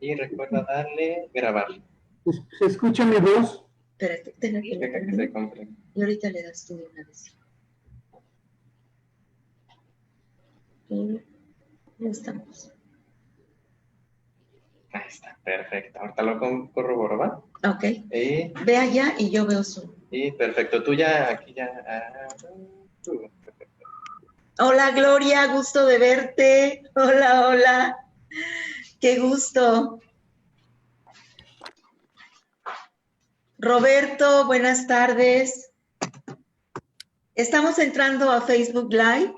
y recuerda darle grabar. ¿Se escucha mi voz? Espérate, Deja que se compre. y ahorita le das tú de una vez. Y ya estamos. Ahí está, perfecto. Ahorita lo corroboro, ¿va? Ok. Y Ve allá y yo veo Zoom. perfecto. Tú ya, aquí ya. Perfecto. Hola Gloria, gusto de verte. Hola, hola. Qué gusto. Roberto, buenas tardes. Estamos entrando a Facebook Live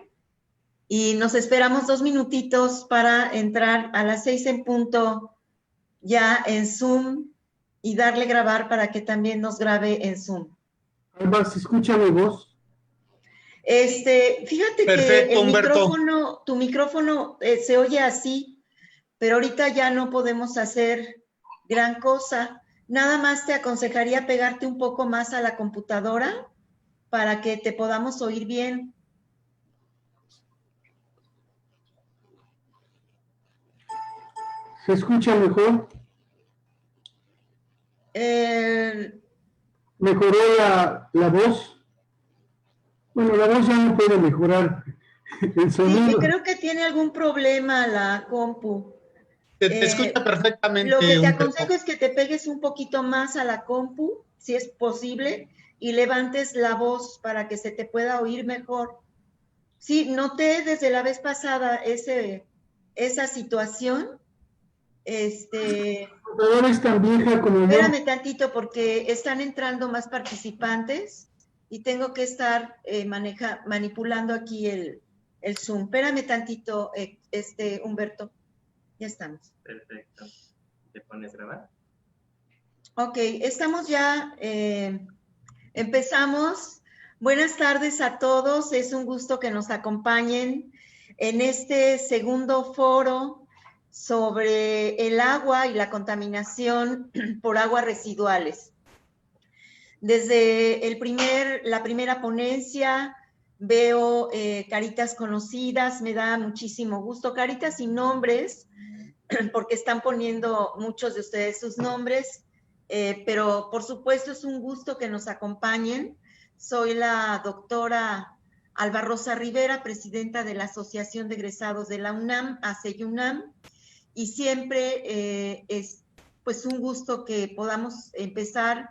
y nos esperamos 2 minutitos para entrar a las 6 en punto ya en Zoom y darle grabar para que también nos grabe en Zoom. Alba, ¿se escucha mi voz? Fíjate Perfecto, que el Humberto. micrófono, tu micrófono se oye así, pero ahorita ya no podemos hacer gran cosa. Nada más te aconsejaría pegarte un poco más a la computadora para que te podamos oír bien. ¿Se escucha mejor? ¿Mejoró la voz? Bueno, la voz ya no puede mejorar el sonido. Sí, creo que tiene algún problema la compu. Te escucha perfectamente. Lo que te Humberto. aconsejo es que te pegues un poquito más a la compu, si es posible, y levantes la voz para que se te pueda oír mejor. Sí, noté desde la vez pasada esa situación. La computadora es tan vieja como yo. Espérame tantito porque están entrando más participantes y tengo que estar manipulando aquí el Zoom. Espérame tantito, Humberto. Ya estamos. Perfecto. ¿Te pones a grabar? Ok, estamos ya, empezamos. Buenas tardes a todos, es un gusto que nos acompañen en este segundo foro sobre el agua y la contaminación por aguas residuales. Desde la primera ponencia veo caritas conocidas, me da muchísimo gusto, caritas sin nombres, porque están poniendo muchos de ustedes sus nombres, pero por supuesto es un gusto que nos acompañen. Soy la doctora Alba Rosa Rivera, presidenta de la Asociación de Egresados de la UNAM, ACEYUNAM, y siempre es pues un gusto que podamos empezar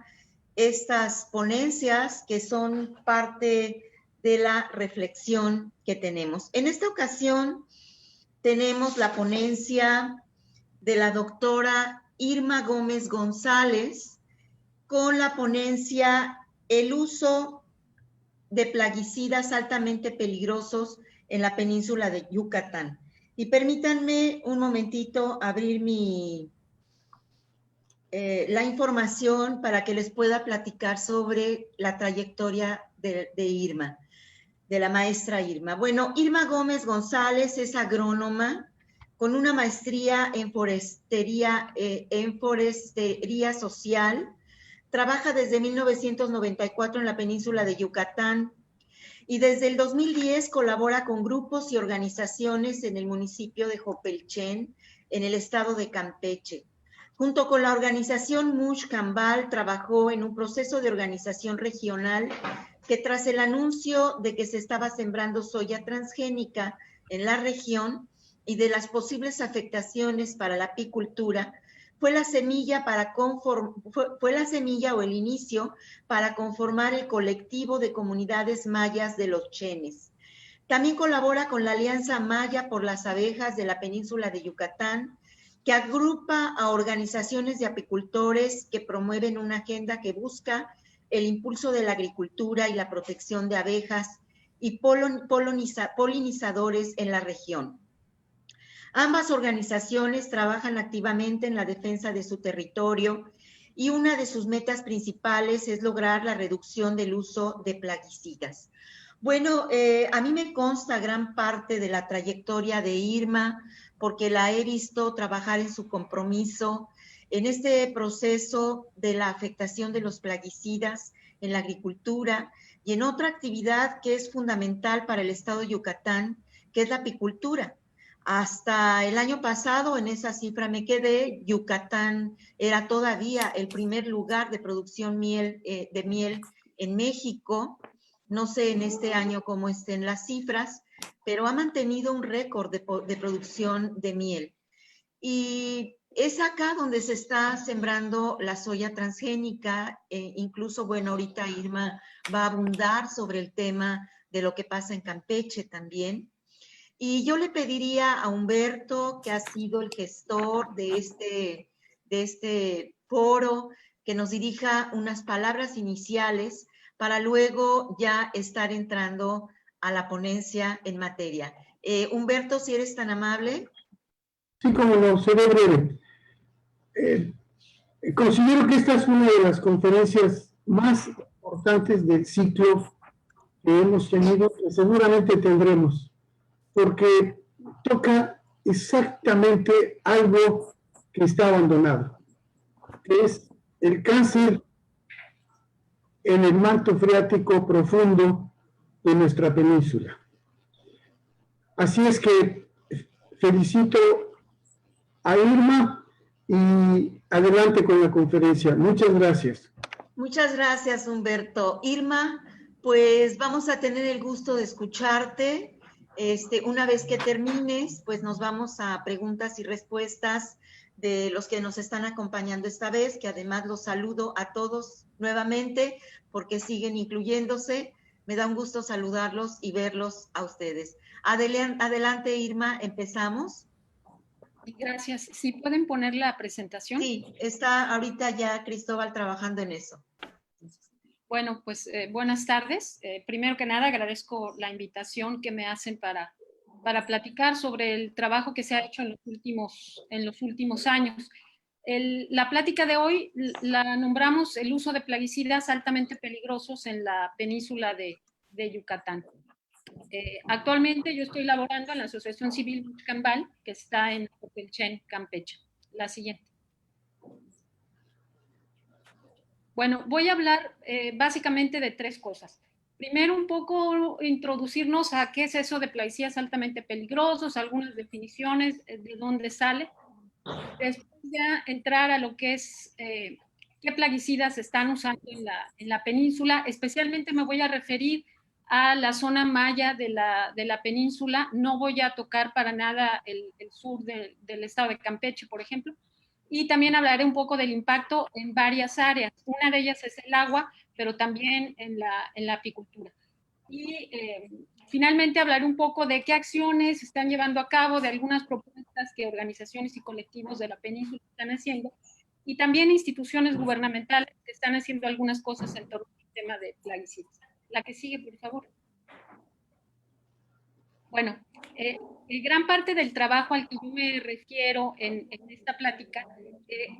estas ponencias que son parte de la reflexión que tenemos. En esta ocasión tenemos la ponencia de la doctora Irma Gómez González con la ponencia El uso de plaguicidas altamente peligrosos en la península de Yucatán. Y permítanme un momentito abrir la información para que les pueda platicar sobre la trayectoria de Irma, de la maestra Irma. Bueno, Irma Gómez González es agrónoma con una maestría en forestería social. Trabaja desde 1994 en la península de Yucatán y desde el 2010 colabora con grupos y organizaciones en el municipio de Jopelchen, en el estado de Campeche. Junto con la organización Mush Cambal trabajó en un proceso de organización regional que tras el anuncio de que se estaba sembrando soya transgénica en la región y de las posibles afectaciones para la apicultura, fue la semilla o el inicio para conformar el colectivo de comunidades mayas de los Chenes. También colabora con la Alianza Maya por las Abejas de la península de Yucatán, que agrupa a organizaciones de apicultores que promueven una agenda que busca el impulso de la agricultura y la protección de abejas y polinizadores en la región. Ambas organizaciones trabajan activamente en la defensa de su territorio y una de sus metas principales es lograr la reducción del uso de plaguicidas. Bueno, a mí me consta gran parte de la trayectoria de Irma porque la he visto trabajar en su compromiso en este proceso de la afectación de los plaguicidas en la agricultura y en otra actividad que es fundamental para el estado de Yucatán, que es la apicultura. Hasta el año pasado, en esa cifra me quedé, Yucatán era todavía el primer lugar de producción de miel en México. No sé en este año cómo estén las cifras, pero ha mantenido un récord de producción de miel. Y es acá donde se está sembrando la soya transgénica. Incluso, bueno, ahorita Irma va a abundar sobre el tema de lo que pasa en Campeche también. Y yo le pediría a Humberto, que ha sido el gestor de este foro, que nos dirija unas palabras iniciales para luego ya estar entrando a la ponencia en materia. Humberto, si eres tan amable. Sí, como no, seré breve. Considero que esta es una de las conferencias más importantes del ciclo que hemos tenido, que seguramente tendremos, porque toca exactamente algo que está abandonado, que es el cáncer en el manto freático profundo de nuestra península. Así es que felicito a Irma y adelante con la conferencia. Muchas gracias. Muchas gracias, Humberto. Irma, pues vamos a tener el gusto de escucharte. Una vez que termines, pues nos vamos a preguntas y respuestas de los que nos están acompañando esta vez, que además los saludo a todos nuevamente porque siguen incluyéndose. Me da un gusto saludarlos y verlos a ustedes. Adelante, Irma, empezamos. Gracias. ¿Sí pueden poner la presentación? Sí, está ahorita ya Cristóbal trabajando en eso. Bueno, pues buenas tardes. Primero que nada, agradezco la invitación que me hacen para platicar sobre el trabajo que se ha hecho en los últimos años. La plática de hoy la nombramos el uso de plaguicidas altamente peligrosos en la península de Yucatán. Actualmente yo estoy laborando en la Asociación Civil Cambal, que está en Copelchen, Campeche. La siguiente. Bueno, voy a hablar básicamente de tres cosas. Primero, un poco introducirnos a qué es eso de plaguicidas altamente peligrosos, algunas definiciones de dónde sale. Después ya entrar a lo que es qué plaguicidas se están usando en la península. Especialmente me voy a referir a la zona maya de la península. No voy a tocar para nada el sur del estado de Campeche, por ejemplo. Y también hablaré un poco del impacto en varias áreas. Una de ellas es el agua, pero también en la apicultura. Y finalmente hablaré un poco de qué acciones se están llevando a cabo, de algunas propuestas que organizaciones y colectivos de la península están haciendo, y también instituciones gubernamentales que están haciendo algunas cosas en torno al tema de plaguicidas. La que sigue, por favor. Bueno, gran parte del trabajo al que yo me refiero en esta plática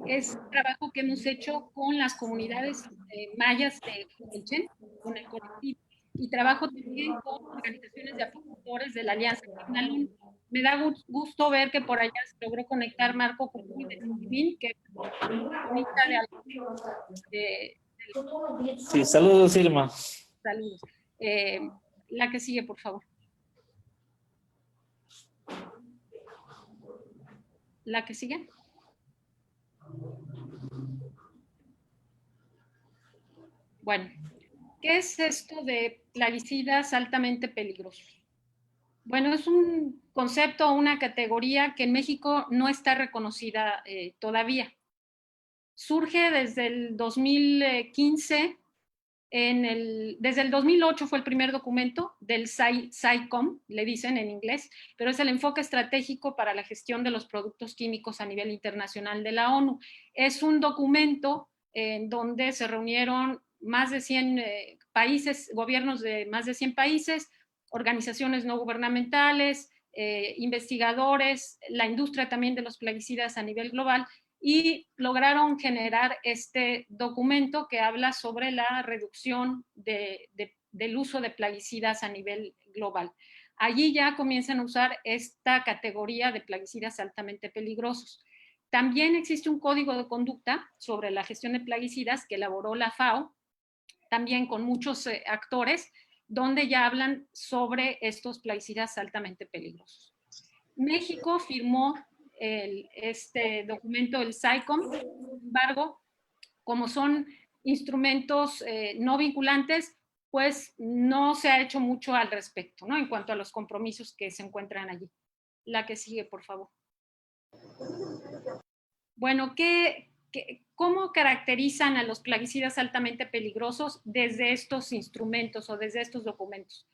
es trabajo que hemos hecho con las comunidades mayas de Copelchen, con el colectivo, y trabajo también con organizaciones de apicultores de la Alianza Quinalón. Me da gusto ver que por allá se logró conectar Marco Cucuy de Civil, que conecta Sí, saludos, Irma. Saludos. La que sigue, por favor. La que sigue. Bueno, ¿qué es esto de plaguicidas altamente peligrosos? Bueno, es un concepto, una categoría que en México no está reconocida todavía. Surge desde el 2015, desde el 2008 fue el primer documento del SAICOM, le dicen en inglés, pero es el enfoque estratégico para la gestión de los productos químicos a nivel internacional de la ONU. Es un documento en donde se reunieron más de 100 países, gobiernos de más de 100 países, organizaciones no gubernamentales, investigadores, la industria también de los plaguicidas a nivel global, y lograron generar este documento que habla sobre la reducción del uso de plaguicidas a nivel global. Allí ya comienzan a usar esta categoría de plaguicidas altamente peligrosos. También existe un código de conducta sobre la gestión de plaguicidas que elaboró la FAO, también con muchos actores, donde ya hablan sobre estos plaguicidas altamente peligrosos. México firmó este documento, el SAICOM. Sin embargo, como son instrumentos no vinculantes, pues no se ha hecho mucho al respecto, ¿no? En cuanto a los compromisos que se encuentran allí. La que sigue, por favor. Bueno, ¿cómo caracterizan a los plaguicidas altamente peligrosos desde estos instrumentos o desde estos documentos?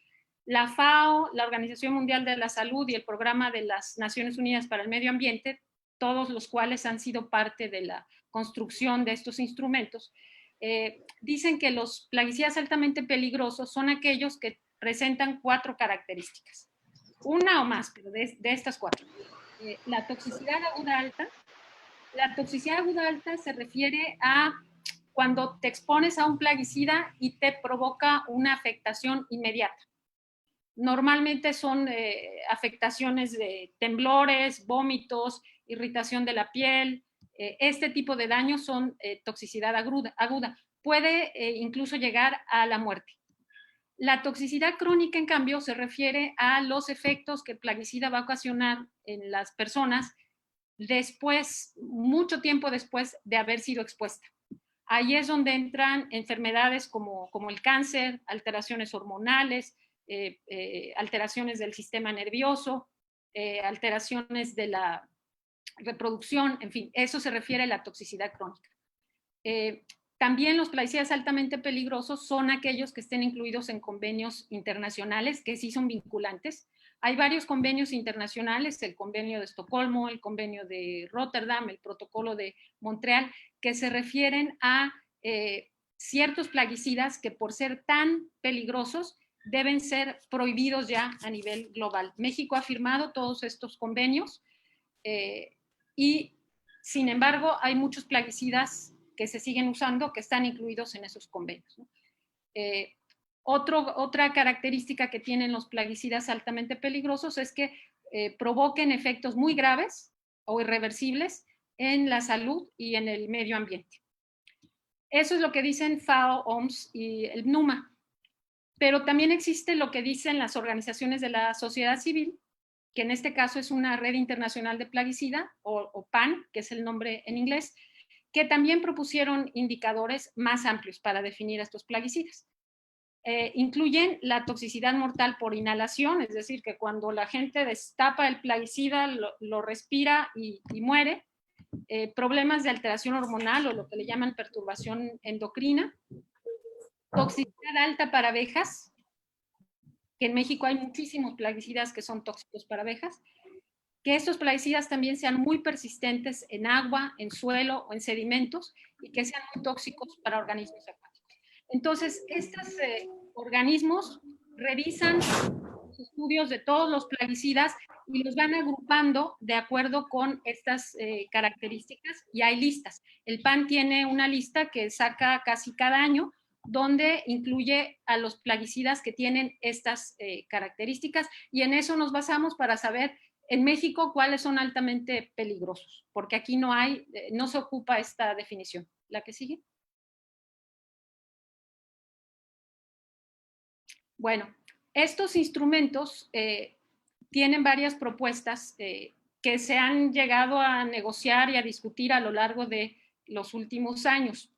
La FAO, la Organización Mundial de la Salud y el Programa de las Naciones Unidas para el Medio Ambiente, todos los cuales han sido parte de la construcción de estos instrumentos, dicen que los plaguicidas altamente peligrosos son aquellos que presentan 4 características. Una o más, pero de estas 4. La toxicidad aguda alta. La toxicidad aguda alta se refiere a cuando te expones a un plaguicida y te provoca una afectación inmediata. Normalmente son afectaciones de temblores, vómitos, irritación de la piel. Este tipo de daños son toxicidad aguda. Puede incluso llegar a la muerte. La toxicidad crónica, en cambio, se refiere a los efectos que el plaguicida va a ocasionar en las personas después, mucho tiempo después de haber sido expuesta. Ahí es donde entran enfermedades como el cáncer, alteraciones hormonales, alteraciones del sistema nervioso, alteraciones de la reproducción, en fin, eso se refiere a la toxicidad crónica. También los plaguicidas altamente peligrosos son aquellos que estén incluidos en convenios internacionales, que sí son vinculantes. Hay varios convenios internacionales, el convenio de Estocolmo, el convenio de Rotterdam, el protocolo de Montreal, que se refieren a ciertos plaguicidas que por ser tan peligrosos deben ser prohibidos ya a nivel global. México ha firmado todos estos convenios y, sin embargo, hay muchos plaguicidas que se siguen usando que están incluidos en esos convenios, ¿no? Otra característica que tienen los plaguicidas altamente peligrosos es que provoquen efectos muy graves o irreversibles en la salud y en el medio ambiente. Eso es lo que dicen FAO, OMS y el PNUMA. Pero también existe lo que dicen las organizaciones de la sociedad civil, que en este caso es una red internacional de plaguicida, o PAN, que es el nombre en inglés, que también propusieron indicadores más amplios para definir estos plaguicidas. Incluyen la toxicidad mortal por inhalación, es decir, que cuando la gente destapa el plaguicida, lo respira y muere, problemas de alteración hormonal o lo que le llaman perturbación endocrina, toxicidad alta para abejas, que en México hay muchísimos plaguicidas que son tóxicos para abejas, que estos plaguicidas también sean muy persistentes en agua, en suelo o en sedimentos y que sean muy tóxicos para organismos acuáticos. Entonces, estos organismos revisan los estudios de todos los plaguicidas y los van agrupando de acuerdo con estas características y hay listas. El PAN tiene una lista que saca casi cada año donde incluye a los plaguicidas que tienen estas características y en eso nos basamos para saber en México cuáles son altamente peligrosos, porque aquí no se ocupa esta definición. ¿La que sigue? Bueno, estos instrumentos tienen varias propuestas que se han llegado a negociar y a discutir a lo largo de los últimos años.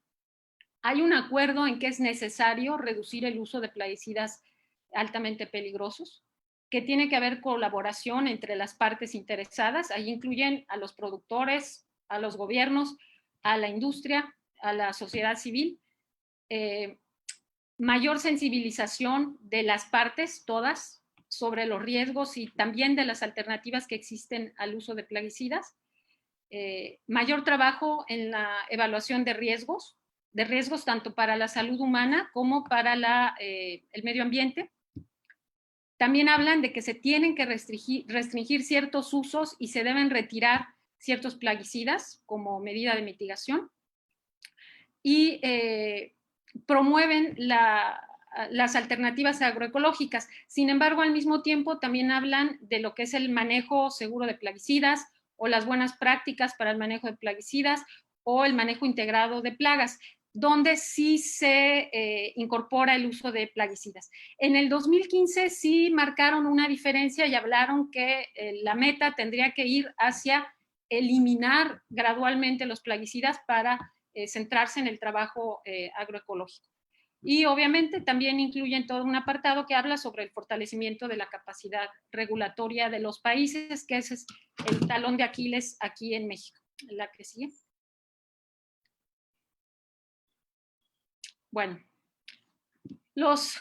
Hay un acuerdo en que es necesario reducir el uso de plaguicidas altamente peligrosos, que tiene que haber colaboración entre las partes interesadas. Ahí incluyen a los productores, a los gobiernos, a la industria, a la sociedad civil. Mayor sensibilización de las partes, todas, sobre los riesgos y también de las alternativas que existen al uso de plaguicidas. Mayor trabajo en la evaluación de riesgos tanto para la salud humana como para el medio ambiente. También hablan de que se tienen que restringir ciertos usos y se deben retirar ciertos plaguicidas como medida de mitigación. Y promueven las alternativas agroecológicas. Sin embargo, al mismo tiempo también hablan de lo que es el manejo seguro de plaguicidas o las buenas prácticas para el manejo de plaguicidas o el manejo integrado de plagas. donde sí se incorpora el uso de plaguicidas. En el 2015 sí marcaron una diferencia y hablaron que la meta tendría que ir hacia eliminar gradualmente los plaguicidas para centrarse en el trabajo agroecológico. Y obviamente también incluyen todo un apartado que habla sobre el fortalecimiento de la capacidad regulatoria de los países, que ese es el talón de Aquiles aquí en México. La que sigue. Bueno,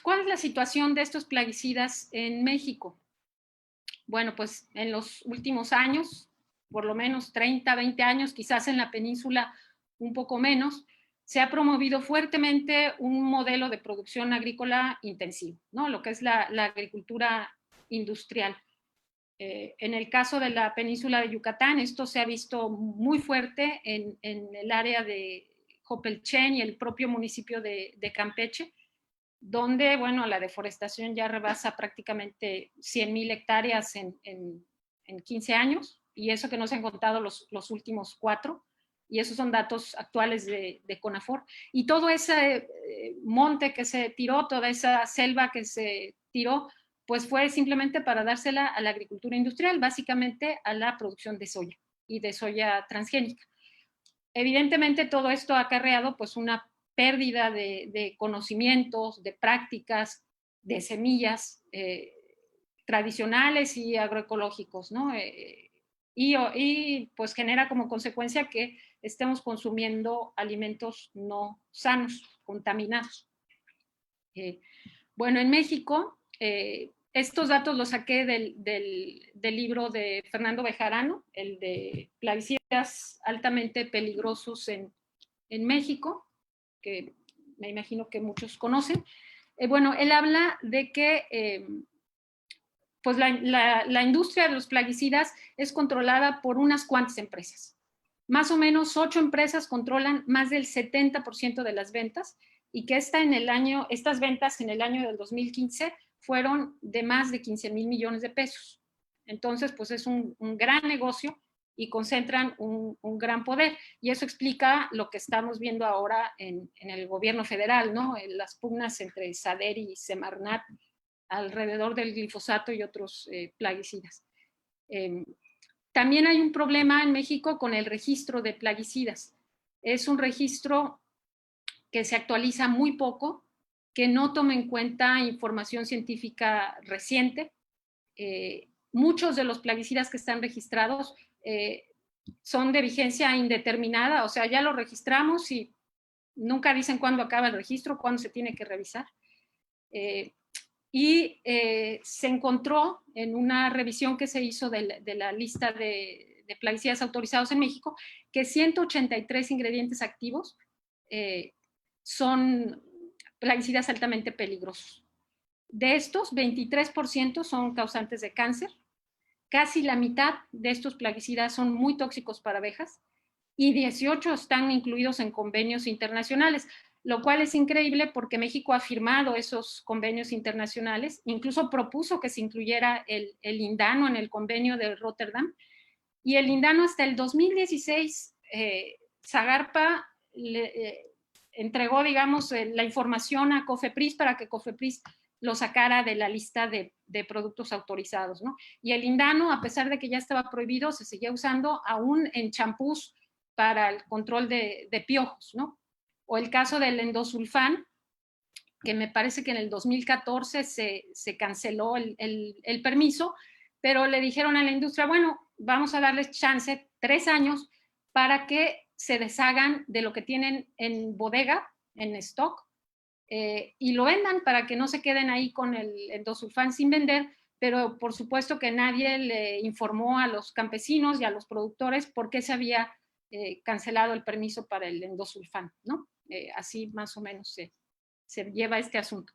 ¿cuál es la situación de estos plaguicidas en México? Bueno, pues en los últimos años, por lo menos 30, 20 años, quizás en la península un poco menos, se ha promovido fuertemente un modelo de producción agrícola intensivo, ¿no? Lo que es la agricultura industrial. En el caso de la península de Yucatán, esto se ha visto muy fuerte en el área de Jopelchen y el propio municipio de Campeche, donde, bueno, la deforestación ya rebasa prácticamente 100,000 hectáreas en 15 años, y eso que no se han contado los últimos 4, y esos son datos actuales de CONAFOR. Y todo ese monte que se tiró, toda esa selva que se tiró, pues fue simplemente para dársela a la agricultura industrial, básicamente a la producción de soya y de soya transgénica. Evidentemente todo esto ha acarreado pues una pérdida de conocimientos, de prácticas, de semillas tradicionales y agroecológicos, ¿no? Y pues genera como consecuencia que estemos consumiendo alimentos no sanos, contaminados. Bueno, en México, estos datos los saqué del libro de Fernando Bejarano, el de plaguicidas altamente peligrosos en México, que me imagino que muchos conocen. Bueno, él habla de que pues la industria de los plaguicidas es controlada por unas cuantas empresas. Más o menos 8 empresas controlan más del 70% de las ventas, y que estas ventas en el año del 2015 fueron de más de 15,000 millones de pesos. Entonces, pues es un gran negocio y concentran un gran poder. Y eso explica lo que estamos viendo ahora en el gobierno federal, ¿no? En las pugnas entre SADER y Semarnat alrededor del glifosato y otros plaguicidas. También hay un problema en México con el registro de plaguicidas. Es un registro que se actualiza muy poco, que no toma en cuenta información científica reciente. Muchos de los plaguicidas que están registrados son de vigencia indeterminada, o sea, ya lo registramos y nunca dicen cuándo acaba el registro, cuándo se tiene que revisar. Se encontró en una revisión que se hizo de la lista de plaguicidas autorizados en México que 183 ingredientes activos son plaguicidas altamente peligrosos. De estos, 23% son causantes de cáncer, casi la mitad de estos plaguicidas son muy tóxicos para abejas y 18 están incluidos en convenios internacionales, lo cual es increíble porque México ha firmado esos convenios internacionales, incluso propuso que se incluyera el lindano en el convenio de Rotterdam, y el lindano hasta el 2016, Zagarpa entregó, digamos, la información a COFEPRIS para que COFEPRIS lo sacara de la lista de productos autorizados, ¿no? Y el lindano, a pesar de que ya estaba prohibido, se seguía usando aún en champús para el control de piojos, ¿no? O el caso del endosulfán, que me parece que en el 2014 se canceló el permiso, pero le dijeron a la industria, bueno, vamos a darles chance 3 años para que se deshagan de lo que tienen en bodega, en stock, y lo vendan para que no se queden ahí con el endosulfán sin vender, pero por supuesto que nadie le informó a los campesinos y a los productores por qué se había cancelado el permiso para el endosulfán, ¿no? Así más o menos se lleva este asunto.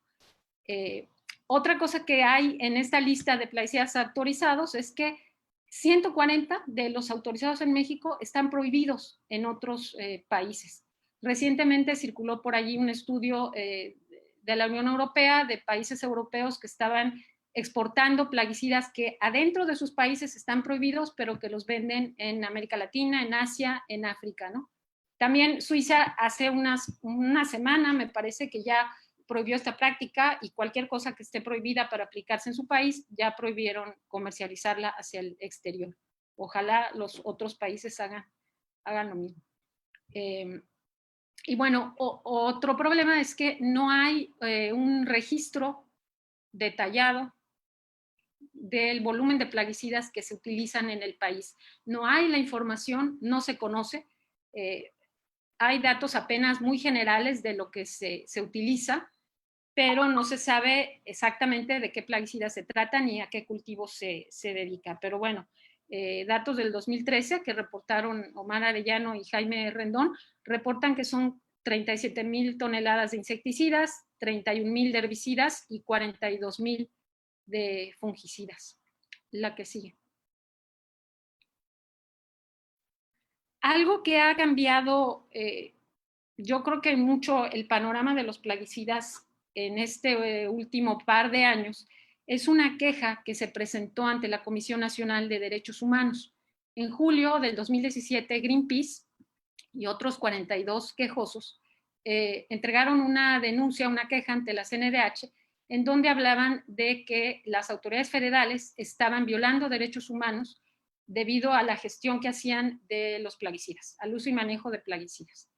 Otra cosa que hay en esta lista de plaguicidas autorizados es que 140 de los autorizados en México están prohibidos en otros países. Recientemente circuló por allí un estudio de la Unión Europea, de países europeos que estaban exportando plaguicidas que adentro de sus países están prohibidos, pero que los venden en América Latina, en Asia, en África, ¿no? También Suiza hace una semana, me parece que ya prohibió esta práctica, y cualquier cosa que esté prohibida para aplicarse en su país, ya prohibieron comercializarla hacia el exterior. Ojalá los otros países hagan lo mismo. Y bueno, otro problema es que no hay un registro detallado del volumen de plaguicidas que se utilizan en el país. No hay la información, no se conoce. Hay datos apenas muy generales de lo que se utiliza, pero no se sabe exactamente de qué plaguicidas se trata ni a qué cultivo se dedica. Pero bueno, datos del 2013 que reportaron Omar Arellano y Jaime Rendón, reportan que son 37,000 toneladas de insecticidas, 31,000 de herbicidas y 42,000 de fungicidas. La que sigue. Algo que ha cambiado, yo creo que mucho el panorama de los plaguicidas en este último par de años, es una queja que se presentó ante la Comisión Nacional de Derechos Humanos. En julio del 2017, Greenpeace y otros 42 quejosos entregaron una denuncia, una queja ante la CNDH, en donde hablaban de que las autoridades federales estaban violando derechos humanos debido a la gestión que hacían de los plaguicidas, al uso y manejo de plaguicidas.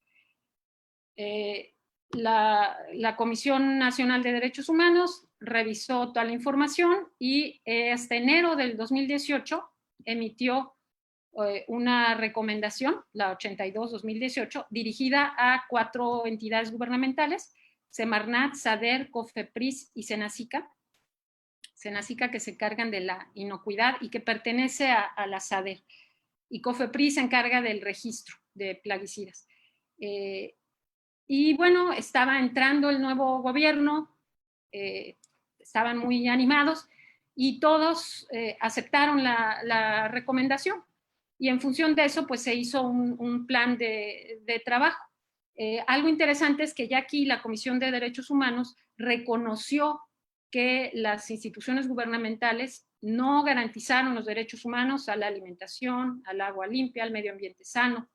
La Comisión Nacional de Derechos Humanos revisó toda la información y hasta enero del 2018 emitió una recomendación, la 82-2018, dirigida a 4 entidades gubernamentales: Semarnat, SADER, COFEPRIS y Senacica. Senacica, que se encargan de la inocuidad y que pertenece a la SADER, y COFEPRIS se encarga del registro de plaguicidas. Y bueno, estaba entrando el nuevo gobierno, estaban muy animados y todos aceptaron la recomendación, y en función de eso pues se hizo un plan de trabajo. Algo interesante es que ya aquí la Comisión de Derechos Humanos reconoció que las instituciones gubernamentales no garantizaron los derechos humanos a la alimentación, al agua limpia, al medio ambiente sano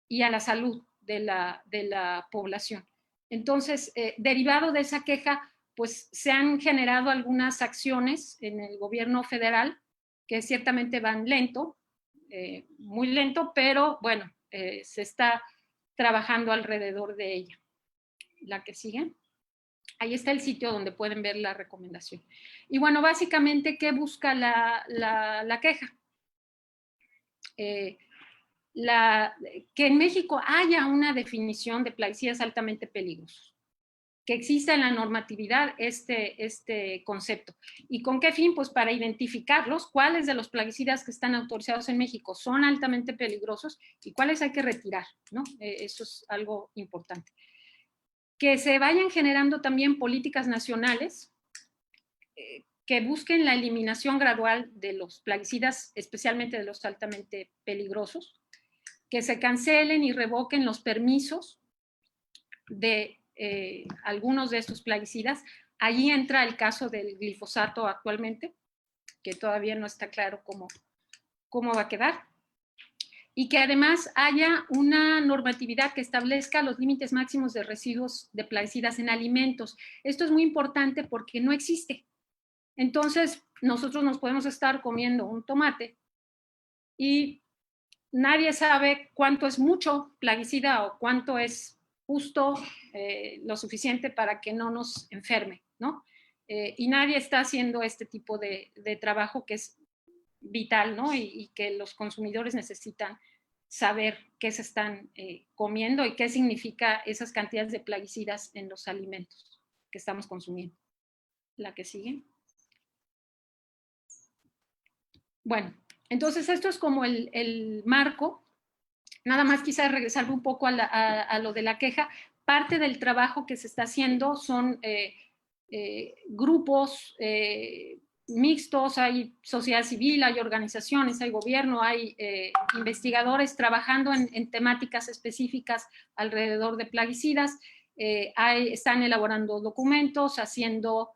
y a la salud de la población. Entonces, derivado de esa queja, pues se han generado algunas acciones en el gobierno federal que ciertamente van lento, muy lento, pero bueno, se está trabajando alrededor de ella. La que sigue. Ahí está el sitio donde pueden ver la recomendación. Y bueno, básicamente, ¿qué busca la queja? Que en México haya una definición de plaguicidas altamente peligrosos, que exista en la normatividad este concepto. ¿Y con qué fin? Pues para identificarlos, cuáles de los plaguicidas que están autorizados en México son altamente peligrosos y cuáles hay que retirar, ¿no? Eso es algo importante. Que se vayan generando también políticas nacionales que busquen la eliminación gradual de los plaguicidas, especialmente de los altamente peligrosos, que se cancelen y revoquen los permisos de algunos de estos plaguicidas. Allí entra el caso del glifosato actualmente, que todavía no está claro cómo va a quedar. Y que además haya una normatividad que establezca los límites máximos de residuos de plaguicidas en alimentos. Esto es muy importante porque no existe. Entonces, nosotros nos podemos estar comiendo un tomate y nadie sabe cuánto es mucho plaguicida o cuánto es justo lo suficiente para que no nos enferme, ¿no? Y nadie está haciendo este tipo de trabajo que es vital, ¿no? Y que los consumidores necesitan saber qué se están comiendo y qué significa esas cantidades de plaguicidas en los alimentos que estamos consumiendo. La que sigue. Bueno, entonces esto es como el marco. Nada más quizás regresar un poco a lo de la queja. Parte del trabajo que se está haciendo son grupos mixtos, hay sociedad civil, hay organizaciones, hay gobierno, hay investigadores trabajando en temáticas específicas alrededor de plaguicidas, están elaborando documentos, haciendo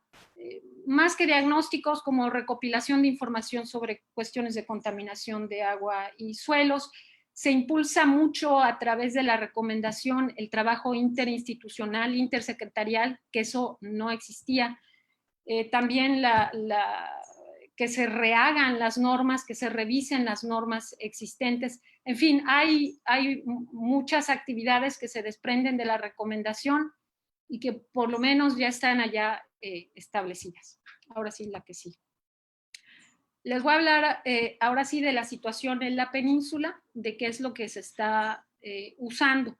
más que diagnósticos, como recopilación de información sobre cuestiones de contaminación de agua y suelos. Se impulsa mucho a través de la recomendación el trabajo interinstitucional, intersecretarial, que eso no existía. También que se rehagan las normas, que se revisen las normas existentes. En fin, hay muchas actividades que se desprenden de la recomendación y que por lo menos ya están allá establecidas. Ahora sí, la que sí. Les voy a hablar ahora sí de la situación en la península, de qué es lo que se está usando.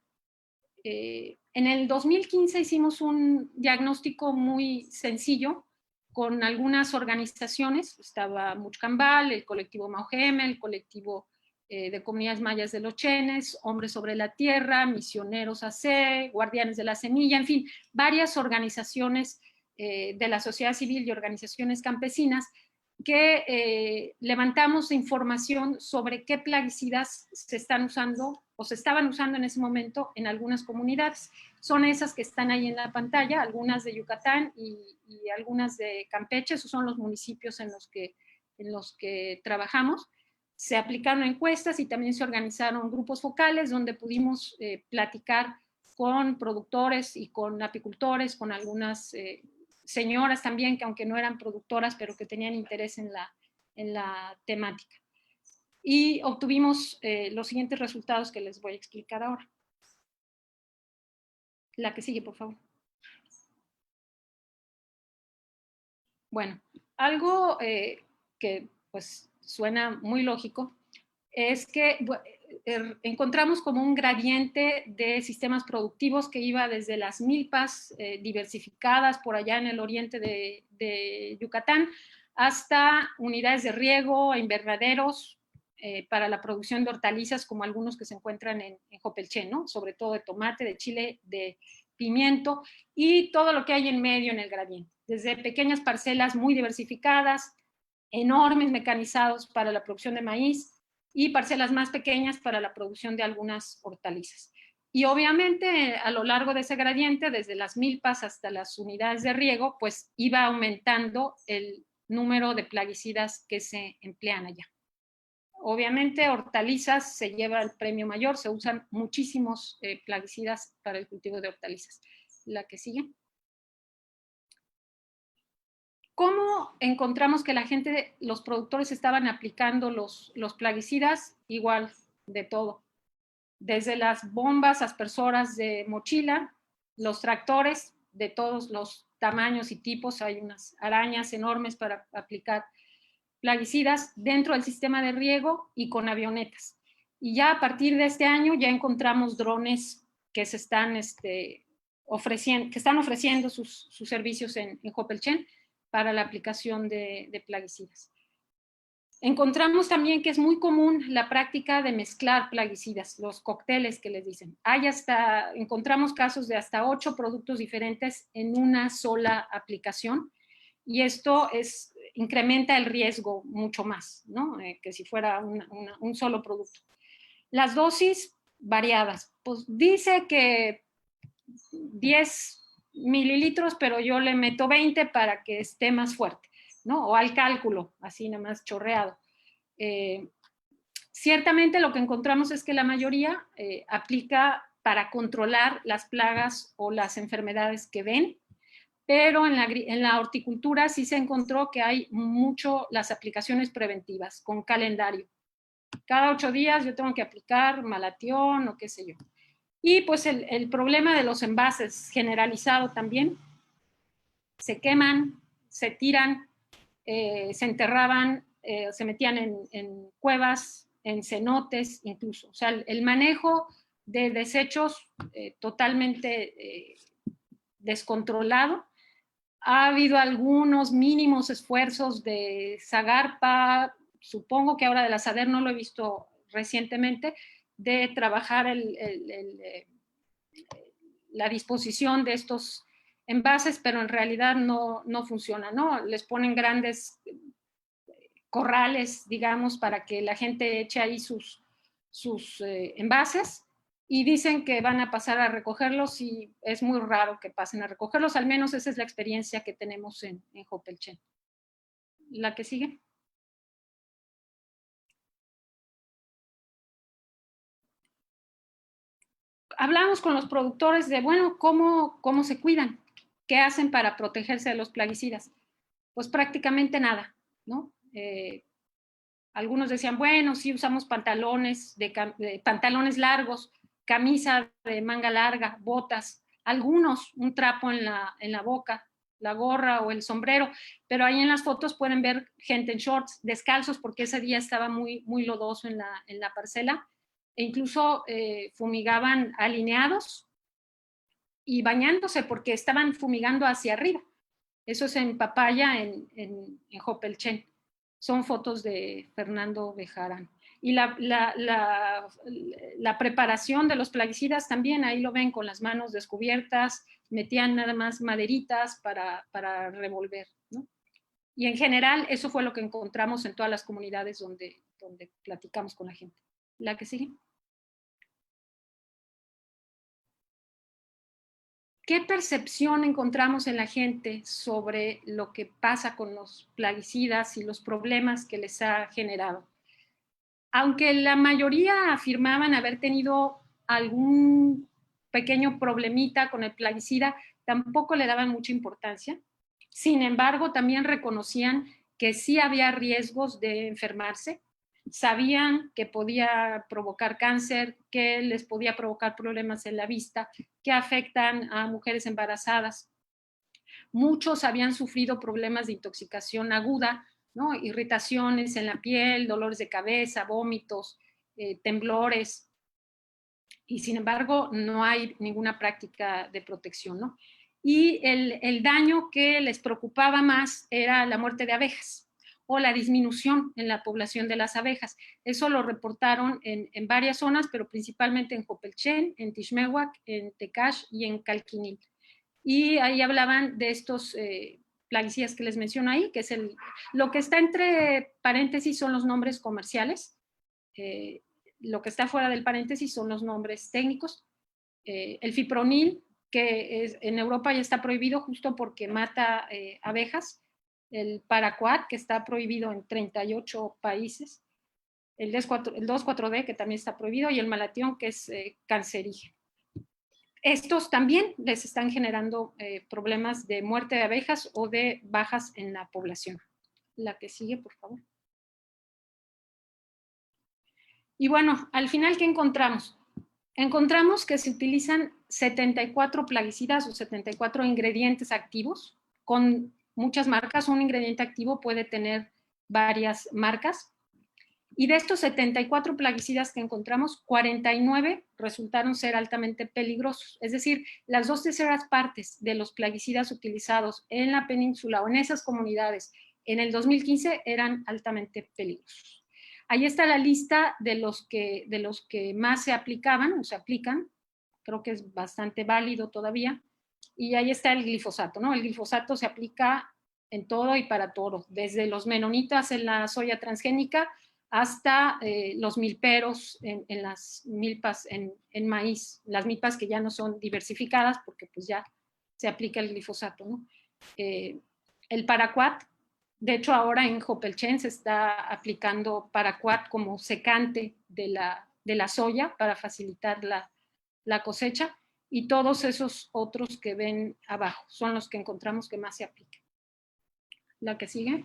En el 2015 hicimos un diagnóstico muy sencillo con algunas organizaciones, estaba Muchcambal, el colectivo Maugeme, el colectivo de comunidades mayas de los Chenes, Hombres sobre la Tierra, Misioneros AC, Guardianes de la Semilla, en fin, varias organizaciones de la sociedad civil y organizaciones campesinas que levantamos información sobre qué plaguicidas se están usando o se estaban usando en ese momento en algunas comunidades. Son esas que están ahí en la pantalla, algunas de Yucatán y algunas de Campeche, esos son los municipios en los que trabajamos. Se aplicaron encuestas y también se organizaron grupos focales donde pudimos platicar con productores y con apicultores, con algunas señoras también, que aunque no eran productoras, pero que tenían interés en la temática. Y obtuvimos los siguientes resultados que les voy a explicar ahora. La que sigue, por favor. Bueno, algo que pues suena muy lógico es que encontramos como un gradiente de sistemas productivos que iba desde las milpas diversificadas por allá en el oriente de Yucatán hasta unidades de riego, invernaderos para la producción de hortalizas como algunos que se encuentran en Jopelchen, ¿no? Sobre todo de tomate, de chile, de pimiento y todo lo que hay en medio en el gradiente, desde pequeñas parcelas muy diversificadas, enormes mecanizados para la producción de maíz y parcelas más pequeñas para la producción de algunas hortalizas. Y obviamente a lo largo de ese gradiente, desde las milpas hasta las unidades de riego, pues iba aumentando el número de plaguicidas que se emplean allá. Obviamente hortalizas se lleva el premio mayor, se usan muchísimos plaguicidas para el cultivo de hortalizas. La que sigue. ¿Cómo encontramos que la gente, los productores estaban aplicando los plaguicidas? Igual, de todo. Desde las bombas aspersoras de mochila, los tractores de todos los tamaños y tipos, hay unas arañas enormes para aplicar plaguicidas dentro del sistema de riego y con avionetas. Y ya a partir de este año ya encontramos drones que se están ofreciendo sus servicios en Jopelchen para la aplicación de plaguicidas. Encontramos también que es muy común la práctica de mezclar plaguicidas, los cócteles que les dicen. Encontramos casos de hasta 8 productos diferentes en una sola aplicación y esto incrementa el riesgo mucho más, ¿no? Que si fuera un solo producto. Las dosis variadas, pues dice que 10 mililitros, pero yo le meto 20 para que esté más fuerte, ¿no? O al cálculo, así nada más chorreado. Ciertamente lo que encontramos es que la mayoría aplica para controlar las plagas o las enfermedades que ven, pero en la horticultura sí se encontró que hay mucho las aplicaciones preventivas con calendario. Cada 8 días yo tengo que aplicar malatión o qué sé yo. Y pues el problema de los envases generalizado también. Se queman, se tiran, se enterraban, se metían en cuevas, en cenotes incluso. O sea, el manejo de desechos totalmente descontrolado. Ha habido algunos mínimos esfuerzos de Zagarpa, supongo que ahora de la SADER no lo he visto recientemente, de trabajar la disposición de estos envases, pero en realidad no funciona, ¿no? Les ponen grandes corrales, digamos, para que la gente eche ahí sus envases y dicen que van a pasar a recogerlos y es muy raro que pasen a recogerlos, al menos esa es la experiencia que tenemos en Jopelchen. La que sigue. hablamos con los productores de, bueno, ¿cómo se cuidan? ¿Qué hacen para protegerse de los plaguicidas? Pues prácticamente nada, ¿no? Algunos decían, bueno, sí usamos pantalones, pantalones largos, camisa de manga larga, botas, algunos un trapo en la boca, la gorra o el sombrero, pero ahí en las fotos pueden ver gente en shorts, descalzos, porque ese día estaba muy, muy lodoso en la parcela, e incluso fumigaban alineados y bañándose porque estaban fumigando hacia arriba. Eso es en Papaya, en Jopelchen. Son fotos de Fernando Bejarano. Y la preparación de los plaguicidas también, ahí lo ven con las manos descubiertas, metían nada más maderitas para revolver, ¿no? Y en general eso fue lo que encontramos en todas las comunidades donde platicamos con la gente. ¿La que sigue? ¿Qué percepción encontramos en la gente sobre lo que pasa con los plaguicidas y los problemas que les ha generado? Aunque la mayoría afirmaban haber tenido algún pequeño problemita con el plaguicida, tampoco le daban mucha importancia. Sin embargo, también reconocían que sí había riesgos de enfermarse, sabían que podía provocar cáncer, que les podía provocar problemas en la vista, que afectan a mujeres embarazadas. Muchos habían sufrido problemas de intoxicación aguda, ¿no? Irritaciones en la piel, dolores de cabeza, vómitos, temblores, y sin embargo no hay ninguna práctica de protección, ¿no? Y el daño que les preocupaba más era la muerte de abejas o la disminución en la población de las abejas. Eso lo reportaron en varias zonas, pero principalmente en Jopelchen, en Tixmehuac, en Tecash y en Calquinil. Y ahí hablaban de estos plaguicidas que les menciono ahí, que es lo que está entre paréntesis son los nombres comerciales, lo que está fuera del paréntesis son los nombres técnicos. El fipronil, que en Europa ya está prohibido justo porque mata abejas, el paraquat, que está prohibido en 38 países, el 2,4-D, que también está prohibido, y el malatión, que es cancerígeno. Estos también les están generando problemas de muerte de abejas o de bajas en la población. La que sigue, por favor. Y bueno, al final, ¿qué encontramos? Encontramos que se utilizan 74 plaguicidas o 74 ingredientes activos con muchas marcas. Un ingrediente activo puede tener varias marcas. Y de estos 74 plaguicidas que encontramos, 49 resultaron ser altamente peligrosos. Es decir, las 2/3 partes de los plaguicidas utilizados en la península o en esas comunidades en el 2015 eran altamente peligrosos. Ahí está la lista de los que más se aplicaban o se aplican. Creo que es bastante válido todavía. Y ahí está el glifosato, ¿no? El glifosato se aplica en todo y para todo, desde los menonitas en la soya transgénica hasta los milperos en las milpas en maíz, las milpas que ya no son diversificadas porque pues ya se aplica el glifosato, ¿no? El paraquat, de hecho ahora en Jopelchen se está aplicando paraquat como secante de la soya para facilitar la cosecha, y todos esos otros que ven abajo son los que encontramos que más se aplican. La que sigue.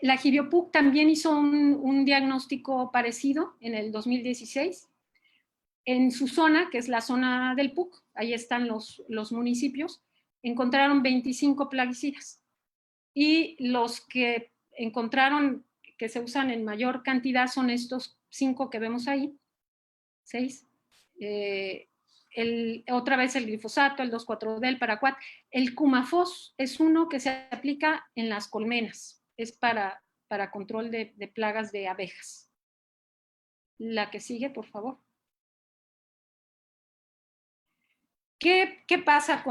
La Jibiopuc también hizo un diagnóstico parecido en el 2016. En su zona, que es la zona del PUC, ahí están los municipios, encontraron 25 plaguicidas. Y los que encontraron que se usan en mayor cantidad son estos 5 que vemos ahí, 6. Otra vez el glifosato, el 2,4-D, el paraquat. El Cumafos es uno que se aplica en las colmenas. Es para control de plagas de abejas. La que sigue, por favor. ¿Qué pasa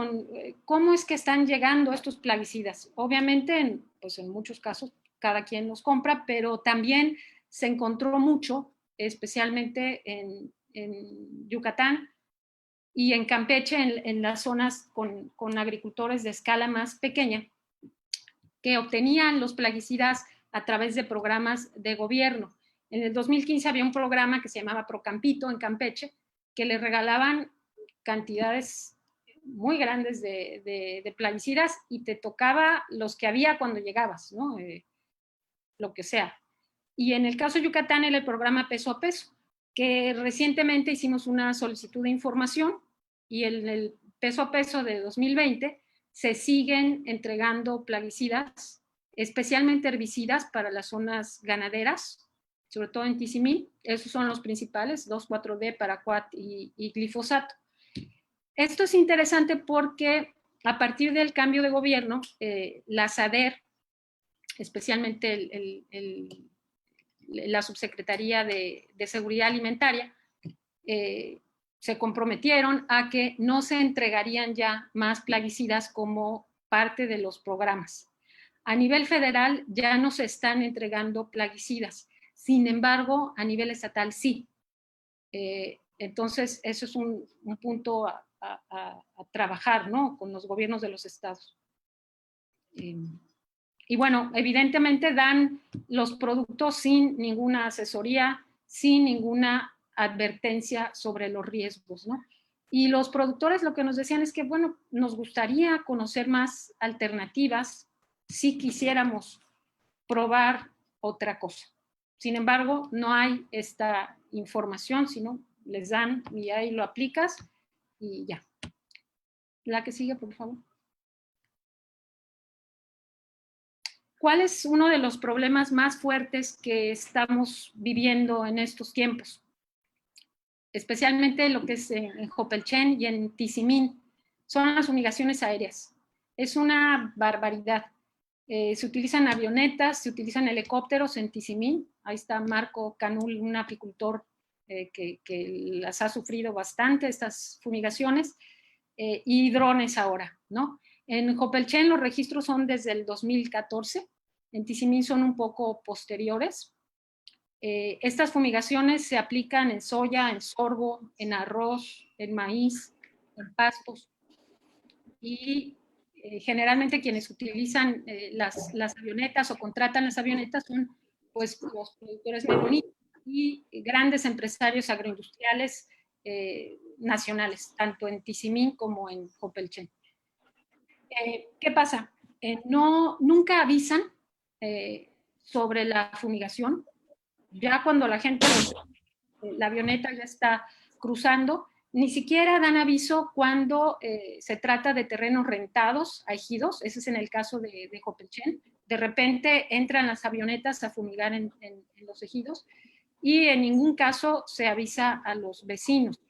cómo es que están llegando estos plaguicidas? Obviamente, pues en muchos casos, cada quien los compra, pero también se encontró mucho, especialmente en Yucatán y en Campeche, en las zonas con agricultores de escala más pequeña, que obtenían los plaguicidas a través de programas de gobierno. En el 2015 había un programa que se llamaba Procampito en Campeche, que le regalaban cantidades muy grandes de plaguicidas y te tocaba los que había cuando llegabas, ¿no? Lo que sea. Y en el caso de Yucatán era el programa Peso a Peso, que recientemente hicimos una solicitud de información y en el Peso a Peso de 2020 se siguen entregando plaguicidas, especialmente herbicidas para las zonas ganaderas, sobre todo en Tizimín. Esos son los principales, 2,4-D, paraquat y glifosato. Esto es interesante porque a partir del cambio de gobierno, la SADER, especialmente la Subsecretaría de Seguridad Alimentaria, se comprometieron a que no se entregarían ya más plaguicidas como parte de los programas. A nivel federal ya no se están entregando plaguicidas, sin embargo, a nivel estatal sí. Entonces, eso es un punto a trabajar, ¿no? Con los gobiernos de los estados. Y bueno, evidentemente dan los productos sin ninguna asesoría, sin ninguna advertencia sobre los riesgos, ¿no? Y los productores lo que nos decían es que, bueno, nos gustaría conocer más alternativas si quisiéramos probar otra cosa. Sin embargo, no hay esta información, sino les dan y ahí lo aplicas y ya. La que sigue, por favor. ¿Cuál es uno de los problemas más fuertes que estamos viviendo en estos tiempos? Especialmente lo que es en Jopelchen y en Tizimín, son las fumigaciones aéreas. Es una barbaridad. Se utilizan avionetas, se utilizan helicópteros en Tizimín. Ahí está Marco Canul, un apicultor que las ha sufrido bastante, estas fumigaciones, y drones ahora, ¿no? En Jopelchen los registros son desde el 2014, en Tizimín son un poco posteriores. Estas fumigaciones se aplican en soya, en sorgo, en arroz, en maíz, en pastos, y generalmente quienes utilizan las avionetas o contratan las avionetas son pues los productores menonitas y grandes empresarios agroindustriales nacionales, tanto en Tizimín como en Jopelchen. ¿Qué pasa? Nunca avisan sobre la fumigación. Ya cuando la avioneta ya está cruzando, ni siquiera dan aviso cuando se trata de terrenos rentados a ejidos. Ese es en el caso de Jopelchen. De repente entran las avionetas a fumigar en los ejidos y en ningún caso se avisa a los vecinos.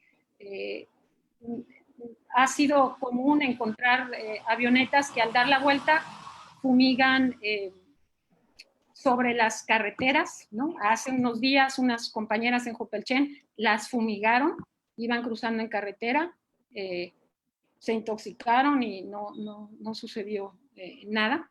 Ha sido común encontrar avionetas que al dar la vuelta fumigan sobre las carreteras, ¿no? Hace unos días unas compañeras en Jopelchen las fumigaron, iban cruzando en carretera, se intoxicaron y no sucedió nada.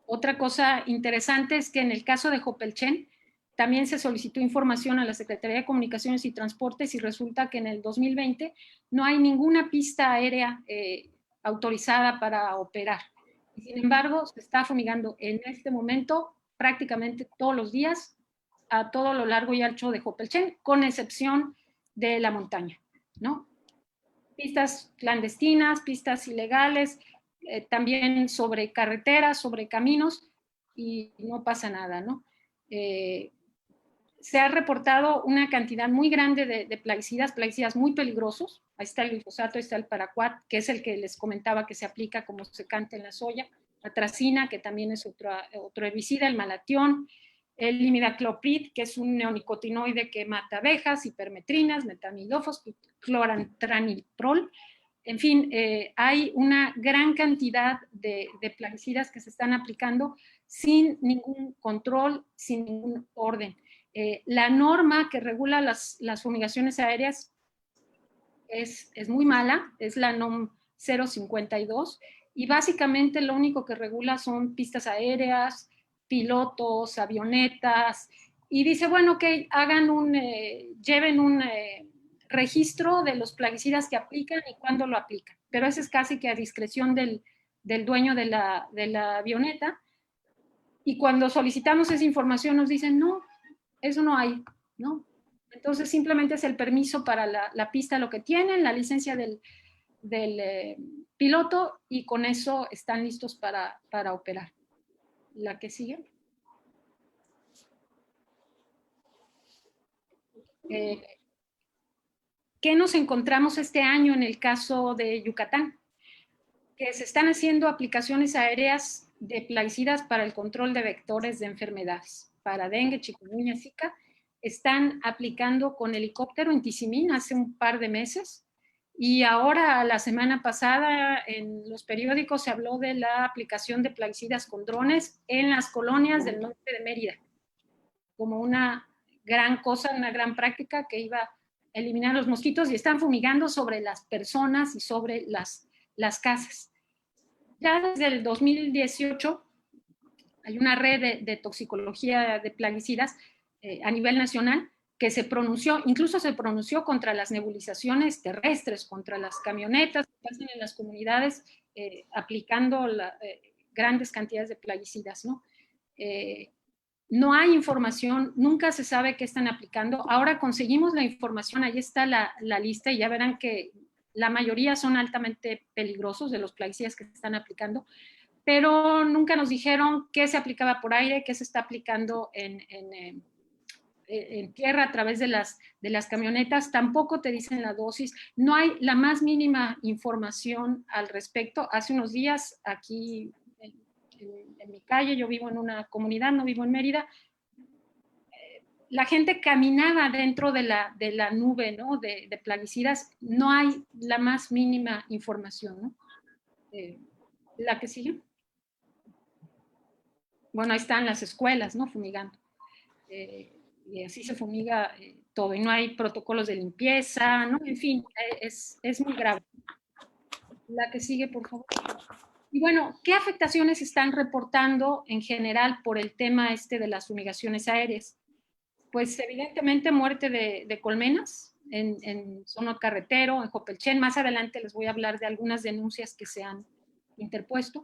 Otra cosa interesante es que en el caso de Jopelchen también se solicitó información a la Secretaría de Comunicaciones y Transportes y resulta que en el 2020 no hay ninguna pista aérea autorizada para operar. Y sin embargo, se está fumigando en este momento prácticamente todos los días a todo lo largo y ancho de Jopelchen, con excepción de la montaña, ¿no? Pistas clandestinas, pistas ilegales, también sobre carreteras, sobre caminos, y no pasa nada, ¿no? Se ha reportado una cantidad muy grande de plaguicidas muy peligrosos. Ahí está el glifosato, ahí está el paraquat, que es el que les comentaba que se aplica como secante en la soya, la tracina, que también es otro herbicida, el malatión, el imidacloprid, que es un neonicotinoide que mata abejas, hipermetrinas, metamidofos, clorantraniliprol. En fin, hay una gran cantidad de plaguicidas que se están aplicando sin ningún control, sin ningún orden. La norma que regula las fumigaciones aéreas es muy mala, es la NOM 052, y básicamente lo único que regula son pistas aéreas, pilotos, avionetas, y dice, bueno, que lleven un registro de los plaguicidas que aplican y cuándo lo aplican, pero eso es casi que a discreción del dueño de la avioneta, y cuando solicitamos esa información nos dicen, no, eso no hay, ¿no? Entonces simplemente es el permiso para la pista lo que tienen, la licencia del piloto, y con eso están listos para operar. La que sigue. ¿Qué nos encontramos este año en el caso de Yucatán? Que se están haciendo aplicaciones aéreas de plaguicidas para el control de vectores de enfermedades. Para dengue, chikungunya, zika, están aplicando con helicóptero en Tizimín hace un par de meses. Y ahora, la semana pasada, en los periódicos se habló de la aplicación de plaguicidas con drones en las colonias del norte de Mérida, como una gran cosa, una gran práctica que iba a eliminar los mosquitos, y están fumigando sobre las personas y sobre las casas. Ya desde el 2018 hay una red de toxicología de plaguicidas a nivel nacional que se pronunció, incluso se pronunció contra las nebulizaciones terrestres, contra las camionetas que pasan en las comunidades aplicando grandes cantidades de plaguicidas, ¿no? No hay información, nunca se sabe qué están aplicando. Ahora conseguimos la información, ahí está la lista, y ya verán que la mayoría son altamente peligrosos de los plaguicidas que se están aplicando, pero nunca nos dijeron qué se aplicaba por aire, qué se está aplicando en tierra a través de las camionetas. Tampoco te dicen la dosis, no hay la más mínima información al respecto. Hace unos días aquí en mi calle, yo vivo en una comunidad, no vivo en Mérida, la gente caminaba dentro de la nube, ¿no? de plaguicidas. No hay la más mínima información, ¿no? La que sigue. Bueno, ahí están las escuelas, ¿no? Fumigando. Y así se fumiga todo, y no hay protocolos de limpieza, ¿no? En fin, es muy grave. La que sigue, por favor. Y bueno, ¿qué afectaciones están reportando en general por el tema de las fumigaciones aéreas? Pues evidentemente muerte de colmenas en Sonot Carretero, en Jopelchen. Más adelante les voy a hablar de algunas denuncias que se han interpuesto.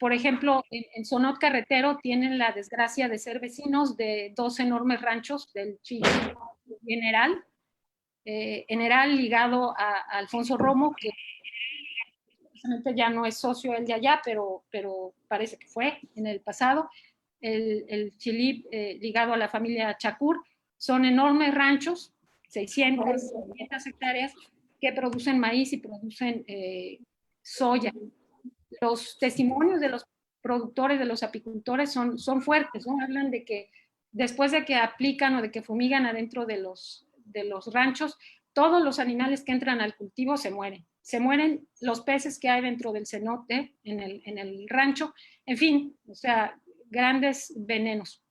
Por ejemplo, en Sonot Carretero tienen la desgracia de ser vecinos de dos enormes ranchos del Chile General ligado a Alfonso Romo, que ya no es socio él de allá, pero parece que fue en el pasado. El Chilip ligado a la familia Chacur. Son enormes ranchos, 600 hectáreas, que producen maíz y producen soya. Los testimonios de los productores, de los apicultores, son fuertes, ¿no? Hablan de que después de que aplican o de que fumigan adentro de los ranchos, todos los animales que entran al cultivo se mueren. Se mueren los peces que hay dentro del cenote, en el rancho, en fin, o sea, grandes venenos.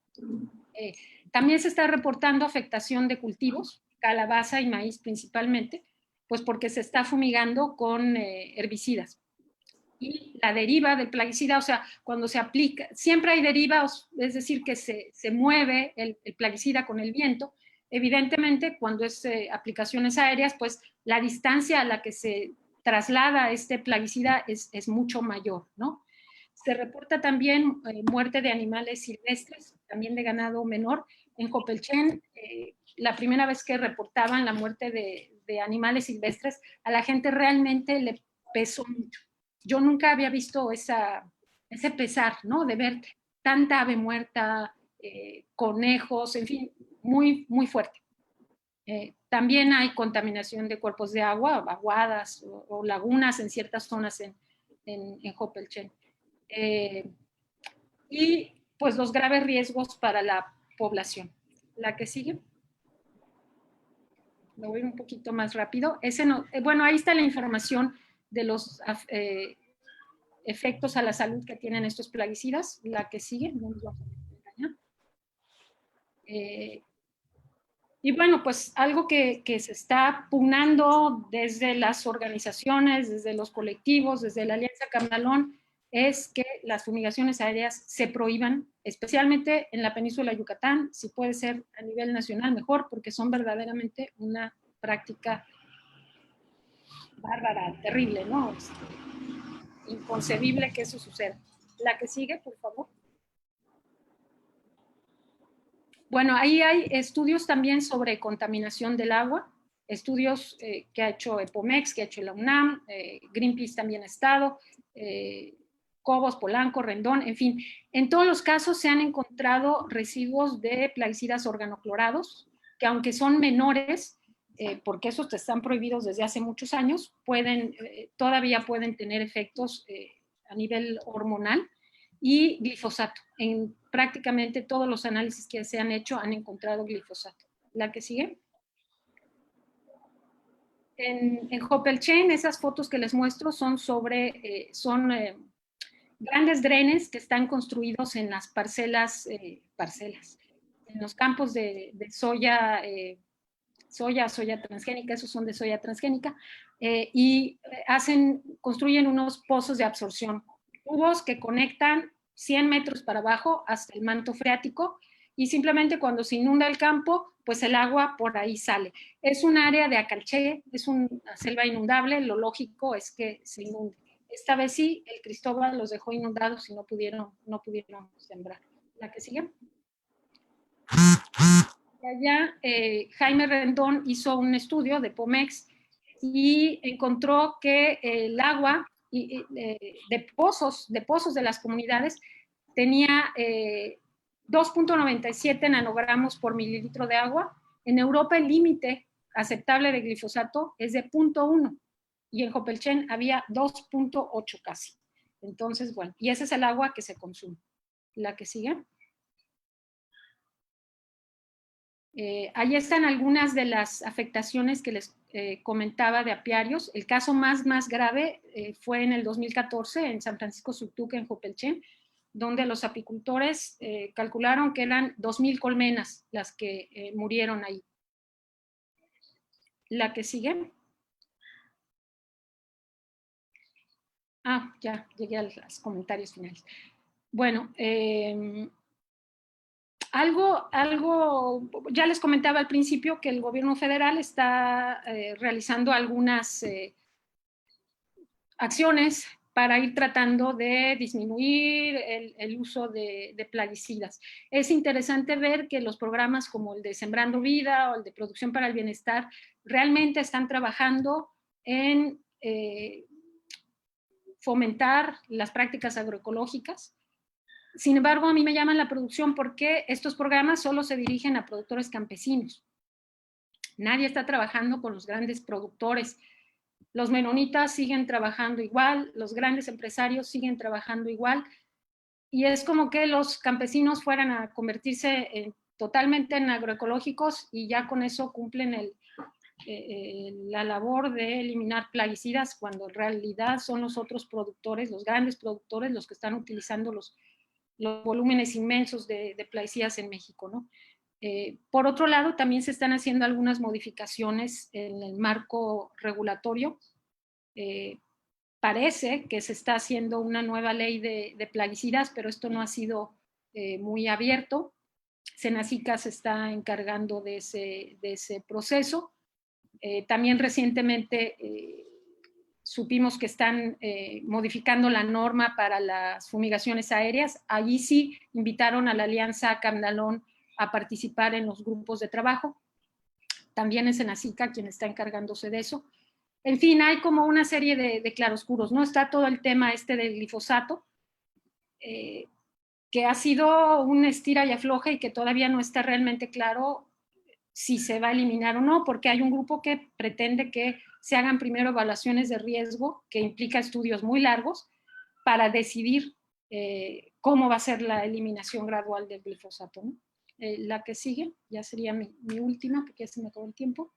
También se está reportando afectación de cultivos, calabaza y maíz principalmente, pues porque se está fumigando con herbicidas. Y la deriva del plaguicida, o sea, cuando se aplica, siempre hay derivas, es decir, que se mueve el plaguicida con el viento. Evidentemente, cuando es aplicaciones aéreas, pues la distancia a la que se traslada este plaguicida es mucho mayor, ¿no? Se reporta también muerte de animales silvestres, también de ganado menor. En Jopelchen, la primera vez que reportaban la muerte de animales silvestres, a la gente realmente le pesó mucho. Yo nunca había visto ese pesar, ¿no? De ver tanta ave muerta, conejos, en fin, muy, muy fuerte. También hay contaminación de cuerpos de agua, aguadas o lagunas en ciertas zonas en Jopelchen. Y pues los graves riesgos para la población. La que sigue. Me voy un poquito más rápido. Bueno, ahí está la información de los efectos a la salud que tienen estos plaguicidas. La que sigue. No nos vamos a engañar. Y bueno, pues algo que se está pugnando desde las organizaciones, desde los colectivos, desde la Alianza Camalón, es que las fumigaciones aéreas se prohíban, especialmente en la península de Yucatán. Si puede ser a nivel nacional, mejor, porque son verdaderamente una práctica bárbara, terrible, ¿no? Es inconcebible que eso suceda. La que sigue, por favor. Bueno, ahí hay estudios también sobre contaminación del agua, estudios que ha hecho EPOMEX, que ha hecho la UNAM, Greenpeace también ha estado, Cobos, Polanco, Rendón, en fin. En todos los casos se han encontrado residuos de plaguicidas organoclorados, que aunque son menores, porque esos están prohibidos desde hace muchos años, todavía pueden tener efectos a nivel hormonal, y glifosato. En prácticamente todos los análisis que se han hecho han encontrado glifosato. ¿La que sigue? En Hopelchain, esas fotos que les muestro son grandes drenes que están construidos en las parcelas, en los campos de soya, soya transgénica, esos son de soya transgénica, y construyen unos pozos de absorción, tubos que conectan 100 metros para abajo hasta el manto freático, y simplemente cuando se inunda el campo, pues el agua por ahí sale. Es un área de acalché, es una selva inundable, lo lógico es que se inunde. Esta vez sí, el Cristóbal los dejó inundados y no pudieron sembrar. ¿La que sigue? Allá, Jaime Rendón hizo un estudio de POMEX y encontró que el agua de pozos de las comunidades tenía 2.97 nanogramos por mililitro de agua. En Europa el límite aceptable de glifosato es de 0.1 y en Hopelchain había 2.8 casi. Entonces, bueno, y ese es el agua que se consume. ¿La que sigue? Ahí están algunas de las afectaciones que les comentaba de apiarios. El caso más grave fue en el 2014 en San Francisco Sutuca, en Hopelchain, donde los apicultores calcularon que eran 2,000 colmenas las que murieron ahí. ¿La que sigue? Ya llegué a los comentarios finales. Bueno, ya les comentaba al principio que el gobierno federal está realizando algunas acciones para ir tratando de disminuir el uso de plaguicidas. Es interesante ver que los programas como el de Sembrando Vida o el de Producción para el Bienestar realmente están trabajando en fomentar las prácticas agroecológicas. Sin embargo, a mí me llaman la producción porque estos programas solo se dirigen a productores campesinos. Nadie está trabajando con los grandes productores. Los menonitas siguen trabajando igual, los grandes empresarios siguen trabajando igual, y es como que los campesinos fueran a convertirse totalmente en agroecológicos y ya con eso cumplen la labor de eliminar plaguicidas, cuando en realidad son los otros productores, los grandes productores, los que están utilizando los volúmenes inmensos de plaguicidas en México, ¿no? Por otro lado, también se están haciendo algunas modificaciones en el marco regulatorio. Parece que se está haciendo una nueva ley de plaguicidas, pero esto no ha sido muy abierto. Senacica se está encargando de ese proceso. También recientemente supimos que están modificando la norma para las fumigaciones aéreas. Allí sí invitaron a la Alianza Camnalón a participar en los grupos de trabajo. También es Senacica quien está encargándose de eso. En fin, hay como una serie de claroscuros, ¿no? Está todo el tema del glifosato, que ha sido un estira y afloja y que todavía no está realmente claro si se va a eliminar o no, porque hay un grupo que pretende que se hagan primero evaluaciones de riesgo, que implica estudios muy largos, para decidir cómo va a ser la eliminación gradual del glifosato, ¿no? La que sigue, ya sería mi última, porque ya se me acabó el tiempo.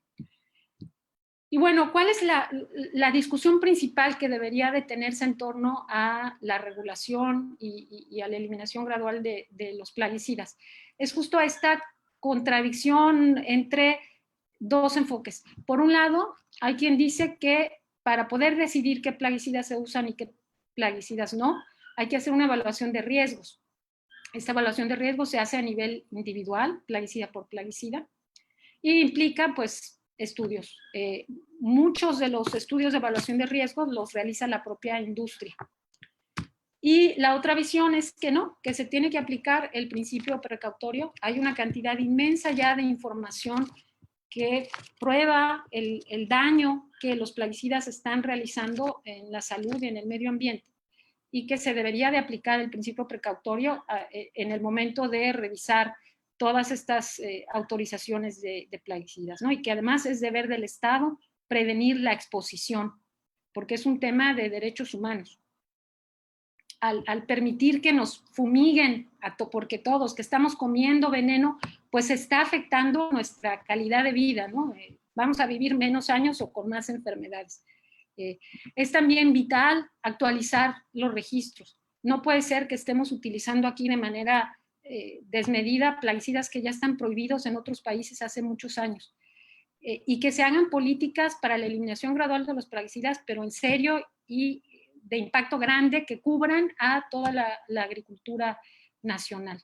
Y bueno, ¿cuál es la discusión principal que debería de tenerse en torno a la regulación y a la eliminación gradual de los plaguicidas? Es justo esta contradicción entre dos enfoques. Por un lado, hay quien dice que para poder decidir qué plaguicidas se usan y qué plaguicidas no, hay que hacer una evaluación de riesgos. Esta evaluación de riesgos se hace a nivel individual, plaguicida por plaguicida, y implica, pues, estudios. Muchos de los estudios de evaluación de riesgos los realiza la propia industria. Y la otra visión es que no, que se tiene que aplicar el principio precautorio. Hay una cantidad inmensa ya de información que prueba el daño que los plaguicidas están realizando en la salud y en el medio ambiente, y que se debería de aplicar el principio precautorio en el momento de revisar todas estas autorizaciones de plaguicidas, ¿no? Y que además es deber del Estado prevenir la exposición, porque es un tema de derechos humanos. Al permitir que nos fumiguen, porque todos que estamos comiendo veneno, pues está afectando nuestra calidad de vida, ¿no? Vamos a vivir menos años o con más enfermedades. Es también vital actualizar los registros. No puede ser que estemos utilizando aquí de manera desmedida plaguicidas que ya están prohibidos en otros países hace muchos años. Y que se hagan políticas para la eliminación gradual de los plaguicidas, pero en serio y de impacto grande, que cubran a toda la agricultura nacional.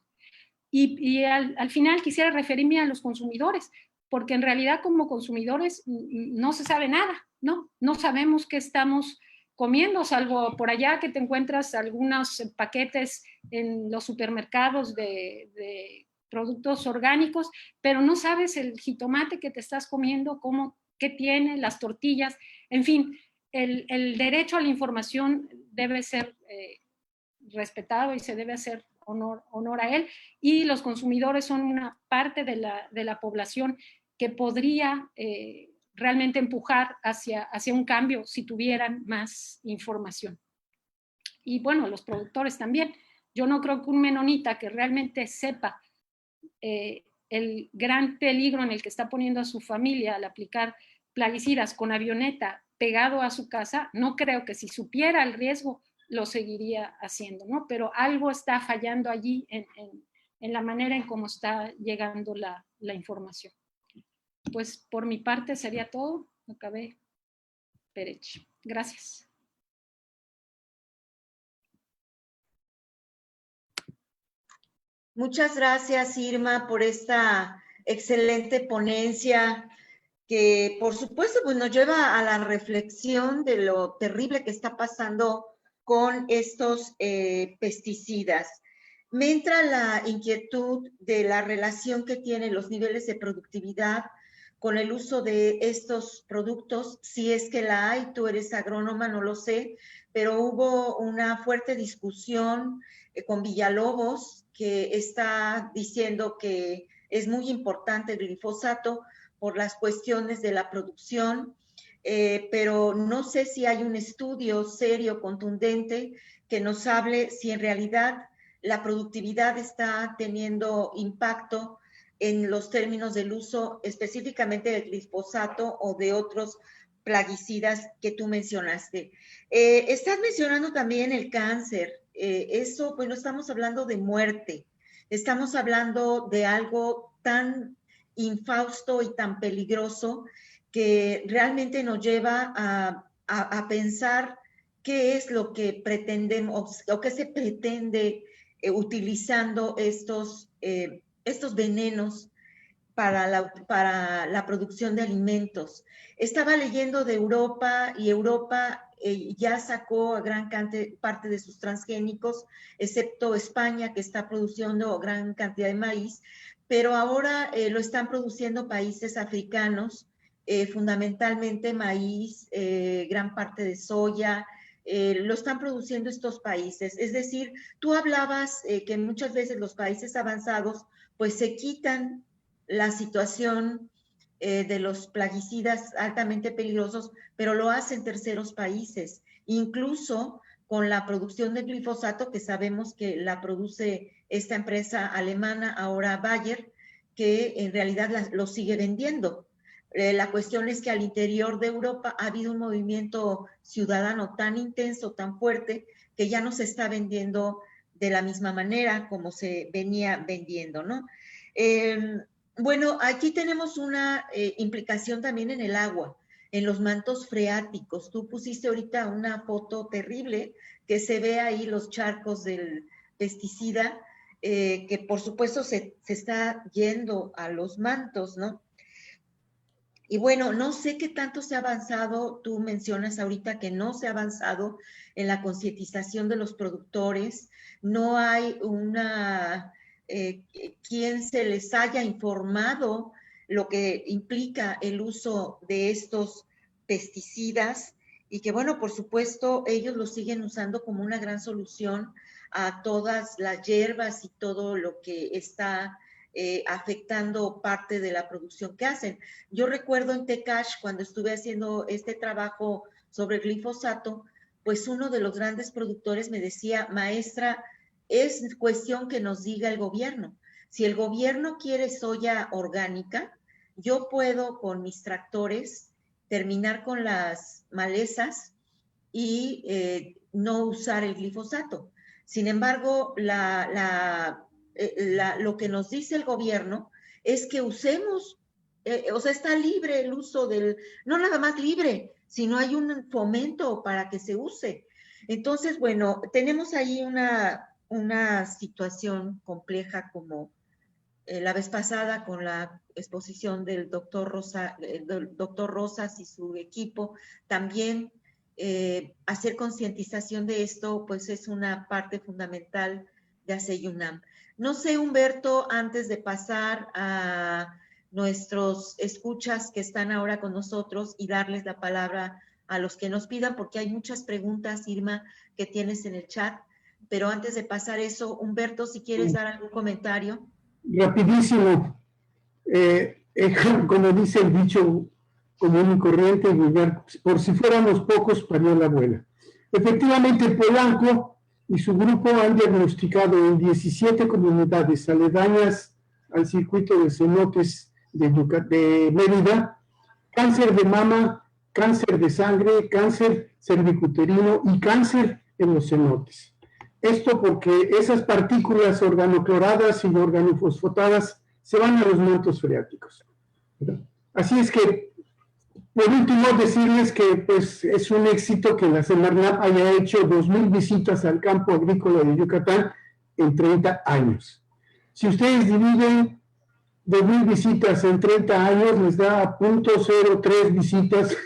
Y al final quisiera referirme a los consumidores, porque en realidad como consumidores no se sabe nada, ¿no? No sabemos qué estamos comiendo, salvo por allá que te encuentras algunos paquetes en los supermercados de productos orgánicos, pero no sabes el jitomate que te estás comiendo, qué tiene, las tortillas, en fin. El derecho a la información debe ser respetado y se debe hacer honor a él, y los consumidores son una parte de la población que podría realmente empujar hacia un cambio si tuvieran más información. Y bueno, los productores también. Yo no creo que un menonita que realmente sepa el gran peligro en el que está poniendo a su familia al aplicar plaguicidas con avioneta pegado a su casa, no creo que si supiera el riesgo lo seguiría haciendo, ¿no? Pero algo está fallando allí en la manera en cómo está llegando la información. Pues por mi parte sería todo. Acabé. Perech. Gracias. Muchas gracias, Irma, por esta excelente ponencia que, por supuesto, pues nos lleva a la reflexión de lo terrible que está pasando con estos pesticidas. Me entra la inquietud de la relación que tienen los niveles de productividad con el uso de estos productos, si es que la hay. Tú eres agrónoma, no lo sé, pero hubo una fuerte discusión con Villalobos, que está diciendo que es muy importante el glifosato por las cuestiones de la producción, pero no sé si hay un estudio serio, contundente, que nos hable si en realidad la productividad está teniendo impacto en los términos del uso específicamente del glifosato o de otros plaguicidas que tú mencionaste. Estás mencionando también el cáncer. Eso, pues no estamos hablando de muerte, estamos hablando de algo tan infausto y tan peligroso que realmente nos lleva a pensar qué es lo que pretendemos o qué se pretende utilizando estos venenos para la producción de alimentos. Estaba leyendo de Europa, y Europa ya sacó a gran parte de sus transgénicos, excepto España, que está produciendo gran cantidad de maíz, pero ahora lo están produciendo países africanos, fundamentalmente maíz, gran parte de soya, lo están produciendo estos países. Es decir, tú hablabas que muchas veces los países avanzados pues se quitan la situación de los plaguicidas altamente peligrosos, pero lo hacen terceros países, incluso con la producción de glifosato, que sabemos que la produce esta empresa alemana, ahora Bayer, que en realidad lo sigue vendiendo. La cuestión es que al interior de Europa ha habido un movimiento ciudadano tan intenso, tan fuerte, que ya no se está vendiendo de la misma manera como se venía vendiendo, ¿no? Bueno, aquí tenemos una implicación también en el agua, en los mantos freáticos. Tú pusiste ahorita una foto terrible que se ve ahí los charcos del pesticida, que por supuesto se está yendo a los mantos, ¿no? Y bueno, no sé qué tanto se ha avanzado, tú mencionas ahorita que no se ha avanzado en la concientización de los productores, no hay quien se les haya informado lo que implica el uso de estos pesticidas y que bueno, por supuesto, ellos lo siguen usando como una gran solución a todas las hierbas y todo lo que está afectando parte de la producción que hacen. Yo recuerdo en Tecash, cuando estuve haciendo este trabajo sobre glifosato, pues uno de los grandes productores me decía, maestra, es cuestión que nos diga el gobierno. Si el gobierno quiere soya orgánica, yo puedo con mis tractores terminar con las malezas y no usar el glifosato. Sin embargo, lo que nos dice el gobierno es que usemos, o sea, está libre el uso no nada más libre, sino hay un fomento para que se use. Entonces, bueno, tenemos ahí una situación compleja como la vez pasada con la exposición del doctor Rosas y su equipo. También hacer concientización de esto, pues es una parte fundamental de ACEYUNAM. No sé, Humberto, antes de pasar a nuestros escuchas que están ahora con nosotros y darles la palabra a los que nos pidan, porque hay muchas preguntas, Irma, que tienes en el chat. Pero antes de pasar eso, Humberto, si quieres dar algún comentario. Rapidísimo, como dice el dicho común y corriente, por si fuéramos pocos, parió la abuela. Efectivamente, Polanco y su grupo han diagnosticado en 17 comunidades aledañas al circuito de cenotes de Mérida cáncer de mama, cáncer de sangre, cáncer cervicuterino y cáncer en los cenotes. Esto porque esas partículas organocloradas y organofosfatadas se van a los mantos freáticos. Así es que, por último, decirles que pues, es un éxito que la Semarnat haya hecho 2,000 visitas al campo agrícola de Yucatán en 30 años. Si ustedes dividen 2,000 visitas en 30 años, les da 0.03 visitas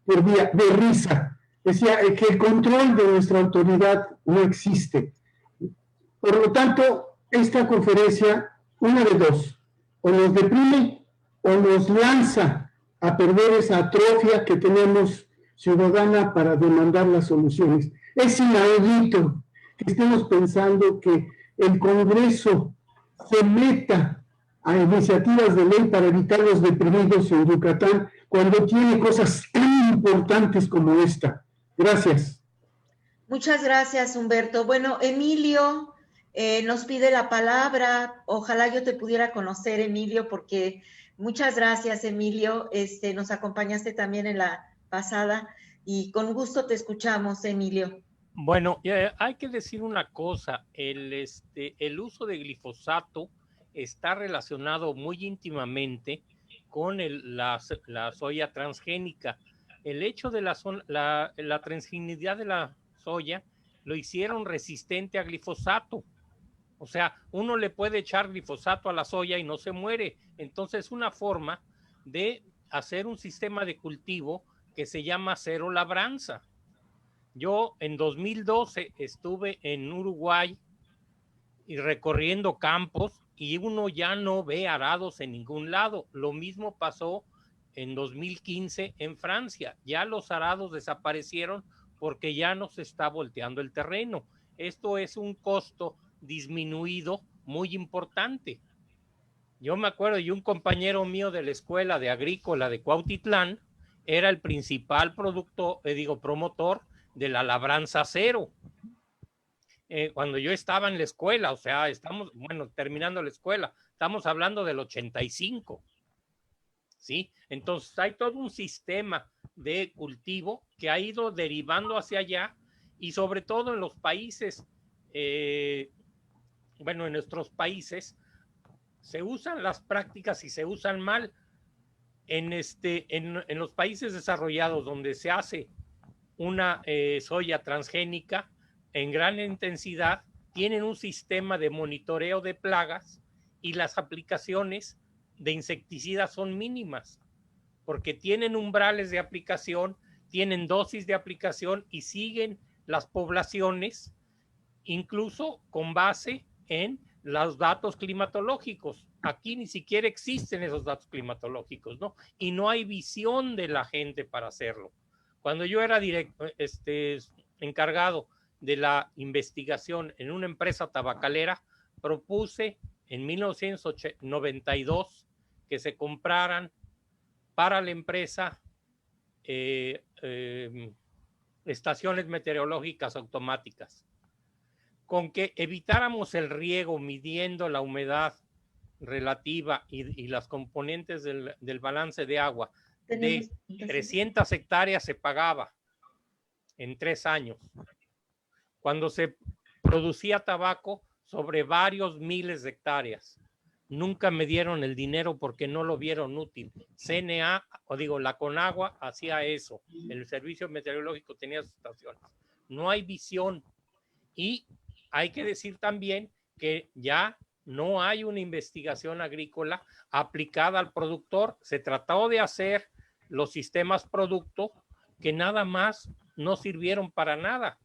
por día, de risa. Decía que el control de nuestra autoridad no existe. Por lo tanto, esta conferencia, una de dos, o nos deprime o nos lanza a perder esa atrofia que tenemos ciudadana para demandar las soluciones. Es inaudito que estemos pensando que el Congreso se meta a iniciativas de ley para evitar los deprimidos en Yucatán cuando tiene cosas tan importantes como esta. Gracias. Muchas gracias, Humberto. Bueno, Emilio nos pide la palabra. Ojalá yo te pudiera conocer, Emilio, porque muchas gracias, Emilio. Nos acompañaste también en la pasada y con gusto te escuchamos, Emilio. Bueno, hay que decir una cosa, el uso de glifosato está relacionado muy íntimamente con la soya transgénica. El hecho de la transgeninidad de la soya lo hicieron resistente a glifosato. O sea, uno le puede echar glifosato a la soya y no se muere. Entonces es una forma de hacer un sistema de cultivo que se llama cero labranza. Yo en 2012 estuve en Uruguay y recorriendo campos y uno ya no ve arados en ningún lado. Lo mismo pasó en 2015 en Francia. Ya los arados desaparecieron porque ya no se está volteando el terreno. Esto es un costo disminuido muy importante. Yo me acuerdo, y un compañero mío de la escuela de agrícola de Cuautitlán era el principal promotor de la labranza cero. Cuando yo estaba en la escuela, o sea, terminando la escuela, estamos hablando del 85, ¿sí? Entonces hay todo un sistema de cultivo que ha ido derivando hacia allá y sobre todo en los países, en nuestros países, se usan las prácticas y se usan mal. En los países desarrollados donde se hace una soya transgénica en gran intensidad, tienen un sistema de monitoreo de plagas y las aplicaciones de insecticidas son mínimas, porque tienen umbrales de aplicación, tienen dosis de aplicación y siguen las poblaciones, incluso con base en los datos climatológicos. Aquí ni siquiera existen esos datos climatológicos, ¿no? Y no hay visión de la gente para hacerlo. Cuando yo era encargado de la investigación en una empresa tabacalera, propuse en 1992 que se compraran para la empresa estaciones meteorológicas automáticas, con que evitáramos el riego midiendo la humedad relativa y las componentes del balance de agua. De 300 hectáreas se pagaba en 3 años. Cuando se producía tabaco sobre varios miles de hectáreas. Nunca me dieron el dinero porque no lo vieron útil. CNA, la Conagua hacía eso. El Servicio Meteorológico tenía sus estaciones. No hay visión. Y hay que decir también que ya no hay una investigación agrícola aplicada al productor. Se trató de hacer los sistemas producto que nada más no sirvieron para nada.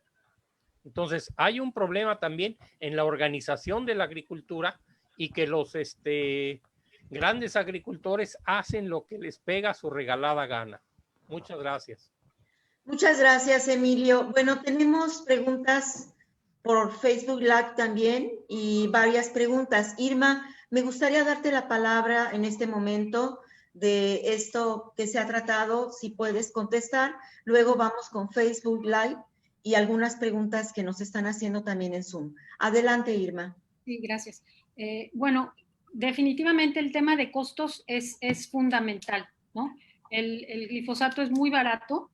Entonces, hay un problema también en la organización de la agricultura y que los grandes agricultores hacen lo que les pega su regalada gana. Muchas gracias. Muchas gracias, Emilio. Bueno, tenemos preguntas por Facebook Live también y varias preguntas. Irma, me gustaría darte la palabra en este momento de esto que se ha tratado, si puedes contestar. Luego vamos con Facebook Live y algunas preguntas que nos están haciendo también en Zoom. Adelante, Irma. Sí, gracias. Bueno, definitivamente el tema de costos es fundamental, ¿no? El glifosato es muy barato,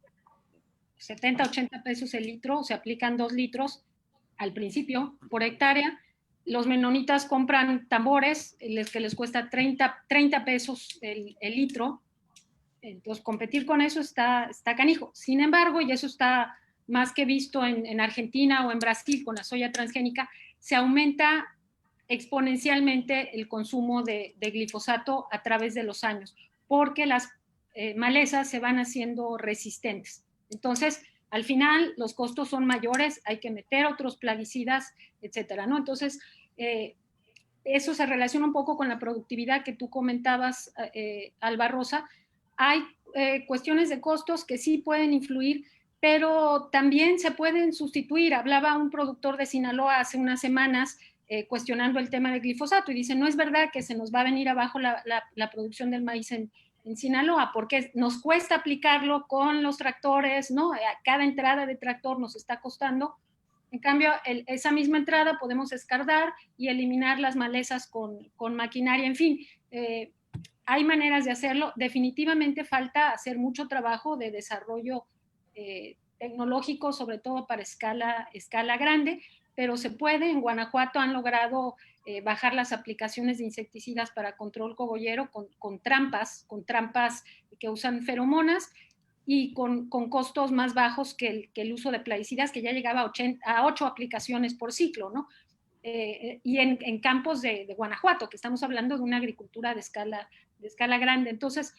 70, 80 pesos el litro, se aplican 2 litros al principio por hectárea. Los menonitas compran tambores que les cuesta 30 pesos el litro. Entonces, competir con eso está canijo. Sin embargo, y eso está más que visto en Argentina o en Brasil con la soya transgénica, se aumenta exponencialmente el consumo de glifosato a través de los años, porque las malezas se van haciendo resistentes. Entonces, al final, los costos son mayores, hay que meter otros plaguicidas, etcétera, ¿no? Entonces, eso se relaciona un poco con la productividad que tú comentabas, Alba Rosa. Hay cuestiones de costos que sí pueden influir, pero también se pueden sustituir. Hablaba un productor de Sinaloa hace unas semanas cuestionando el tema del glifosato y dice, no es verdad que se nos va a venir abajo la producción del maíz en Sinaloa, porque nos cuesta aplicarlo con los tractores, ¿no? Cada entrada de tractor nos está costando. En cambio, esa misma entrada podemos escardar y eliminar las malezas con maquinaria. En fin, hay maneras de hacerlo. Definitivamente falta hacer mucho trabajo de desarrollo tecnológico, sobre todo para escala grande, pero se puede. En Guanajuato han logrado bajar las aplicaciones de insecticidas para control cogollero con trampas que usan feromonas y con costos más bajos que el uso de plaguicidas, que ya llegaba a 8 aplicaciones por ciclo, ¿no? Y en campos de Guanajuato, que estamos hablando de una agricultura de escala grande. Entonces,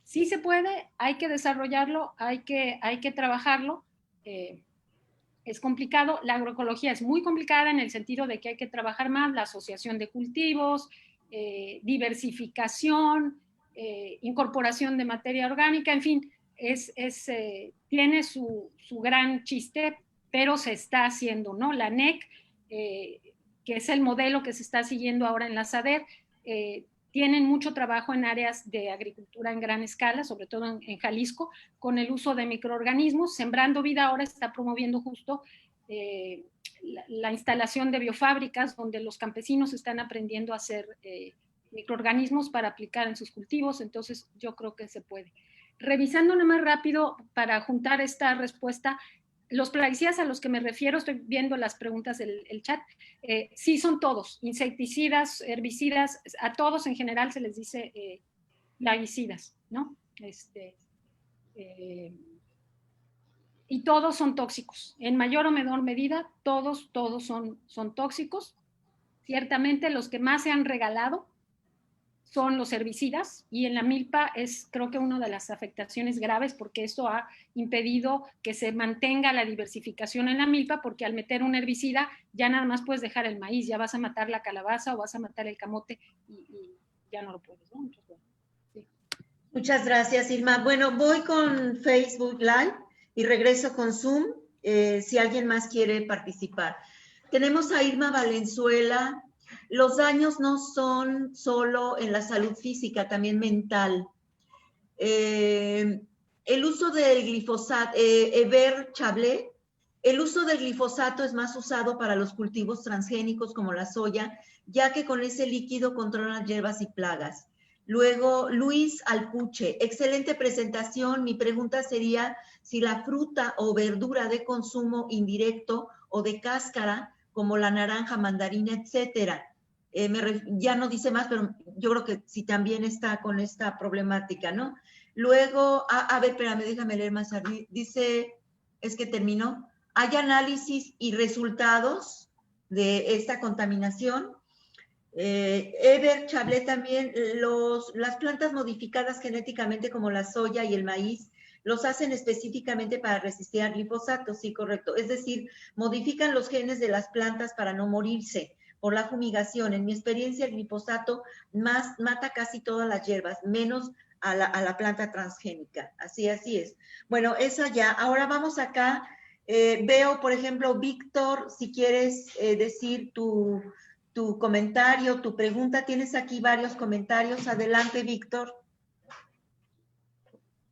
sí se puede, hay que desarrollarlo, hay que trabajarlo. Es complicado, la agroecología es muy complicada en el sentido de que hay que trabajar más la asociación de cultivos, diversificación, incorporación de materia orgánica, en fin, tiene su gran chiste, pero se está haciendo, ¿no? La NEC, que es el modelo que se está siguiendo ahora en la SADER, tienen mucho trabajo en áreas de agricultura en gran escala, sobre todo en Jalisco, con el uso de microorganismos. Sembrando Vida ahora está promoviendo justo la instalación de biofábricas donde los campesinos están aprendiendo a hacer microorganismos para aplicar en sus cultivos. Entonces yo creo que se puede. Revisando nada más rápido para juntar esta respuesta, los plaguicidas a los que me refiero, estoy viendo las preguntas del chat, sí son todos, insecticidas, herbicidas, a todos en general se les dice plaguicidas, ¿no? Y todos son tóxicos, en mayor o menor medida, todos son tóxicos. Ciertamente los que más se han regalado son los herbicidas, y en la milpa es creo que una de las afectaciones graves, porque esto ha impedido que se mantenga la diversificación en la milpa, porque al meter un herbicida ya nada más puedes dejar el maíz, ya vas a matar la calabaza o vas a matar el camote y ya no lo puedes, ¿no? Entonces, bueno, sí. Muchas gracias, Irma. Bueno, voy con Facebook Live y regreso con Zoom, si alguien más quiere participar. Tenemos a Irma Valenzuela. Los daños no son solo en la salud física, también mental. El uso del glifosato, Eber Chablé, el uso del glifosato es más usado para los cultivos transgénicos como la soya, ya que con ese líquido controlan hierbas y plagas. Luego, Luis Alpuche, excelente presentación. Mi pregunta sería si la fruta o verdura de consumo indirecto o de cáscara, como la naranja, mandarina, etcétera. Ya no dice más, pero yo creo que sí también está con esta problemática, ¿no? Luego, a ver, espérame, déjame leer más arriba. Dice, es que terminó. Hay análisis y resultados de esta contaminación. Eber Chablé también, las plantas modificadas genéticamente como la soya y el maíz, los hacen específicamente para resistir al glifosato, sí, correcto. Es decir, modifican los genes de las plantas para no morirse por la fumigación. En mi experiencia, el glifosato mata casi todas las hierbas, menos a la planta transgénica. Así es. Bueno, esa ya. Ahora vamos acá. Veo, por ejemplo, Víctor, si quieres decir tu comentario, tu pregunta. Tienes aquí varios comentarios. Adelante, Víctor.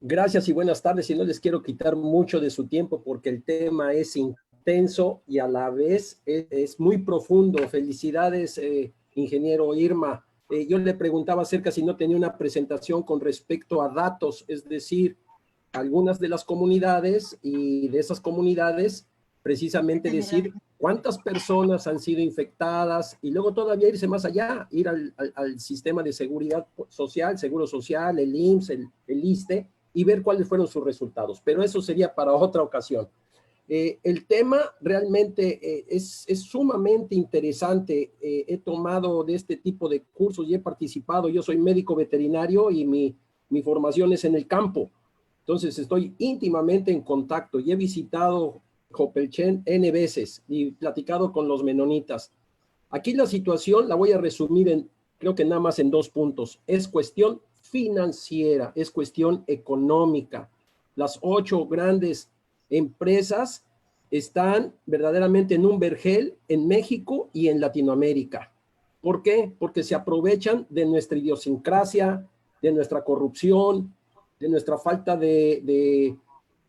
Gracias y buenas tardes. Y no les quiero quitar mucho de su tiempo porque el tema es intenso y a la vez es muy profundo. Felicidades, ingeniero Irma. Yo le preguntaba acerca si no tenía una presentación con respecto a datos, es decir, algunas de las comunidades y de esas comunidades precisamente decir cuántas personas han sido infectadas y luego todavía irse más allá, ir al sistema de seguridad social, Seguro Social, el IMSS, el ISSSTE, y ver cuáles fueron sus resultados. Pero eso sería para otra ocasión. El tema realmente es sumamente interesante. He tomado de este tipo de cursos y he participado. Yo soy médico veterinario y mi formación es en el campo. Entonces estoy íntimamente en contacto y he visitado Jopelchen N veces y platicado con los menonitas. Aquí la situación la voy a resumir creo que nada más en 2 puntos. Es cuestión financiera, es cuestión económica. Las 8 grandes empresas están verdaderamente en un vergel en México y en Latinoamérica. ¿Por qué? Porque se aprovechan de nuestra idiosincrasia, de nuestra corrupción, de nuestra falta de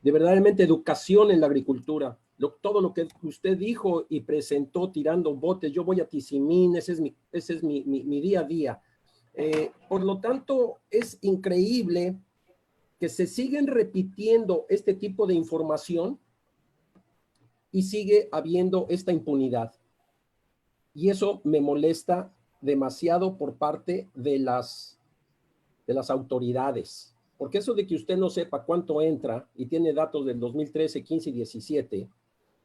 verdaderamente educación en la agricultura. Todo lo que usted dijo y presentó tirando botes, yo voy a Tizimín, ese es mi día a día. Por lo tanto, es increíble que se siguen repitiendo este tipo de información y sigue habiendo esta impunidad. Y eso me molesta demasiado por parte de las autoridades. Porque eso de que usted no sepa cuánto entra y tiene datos del 2013, 15 y 17,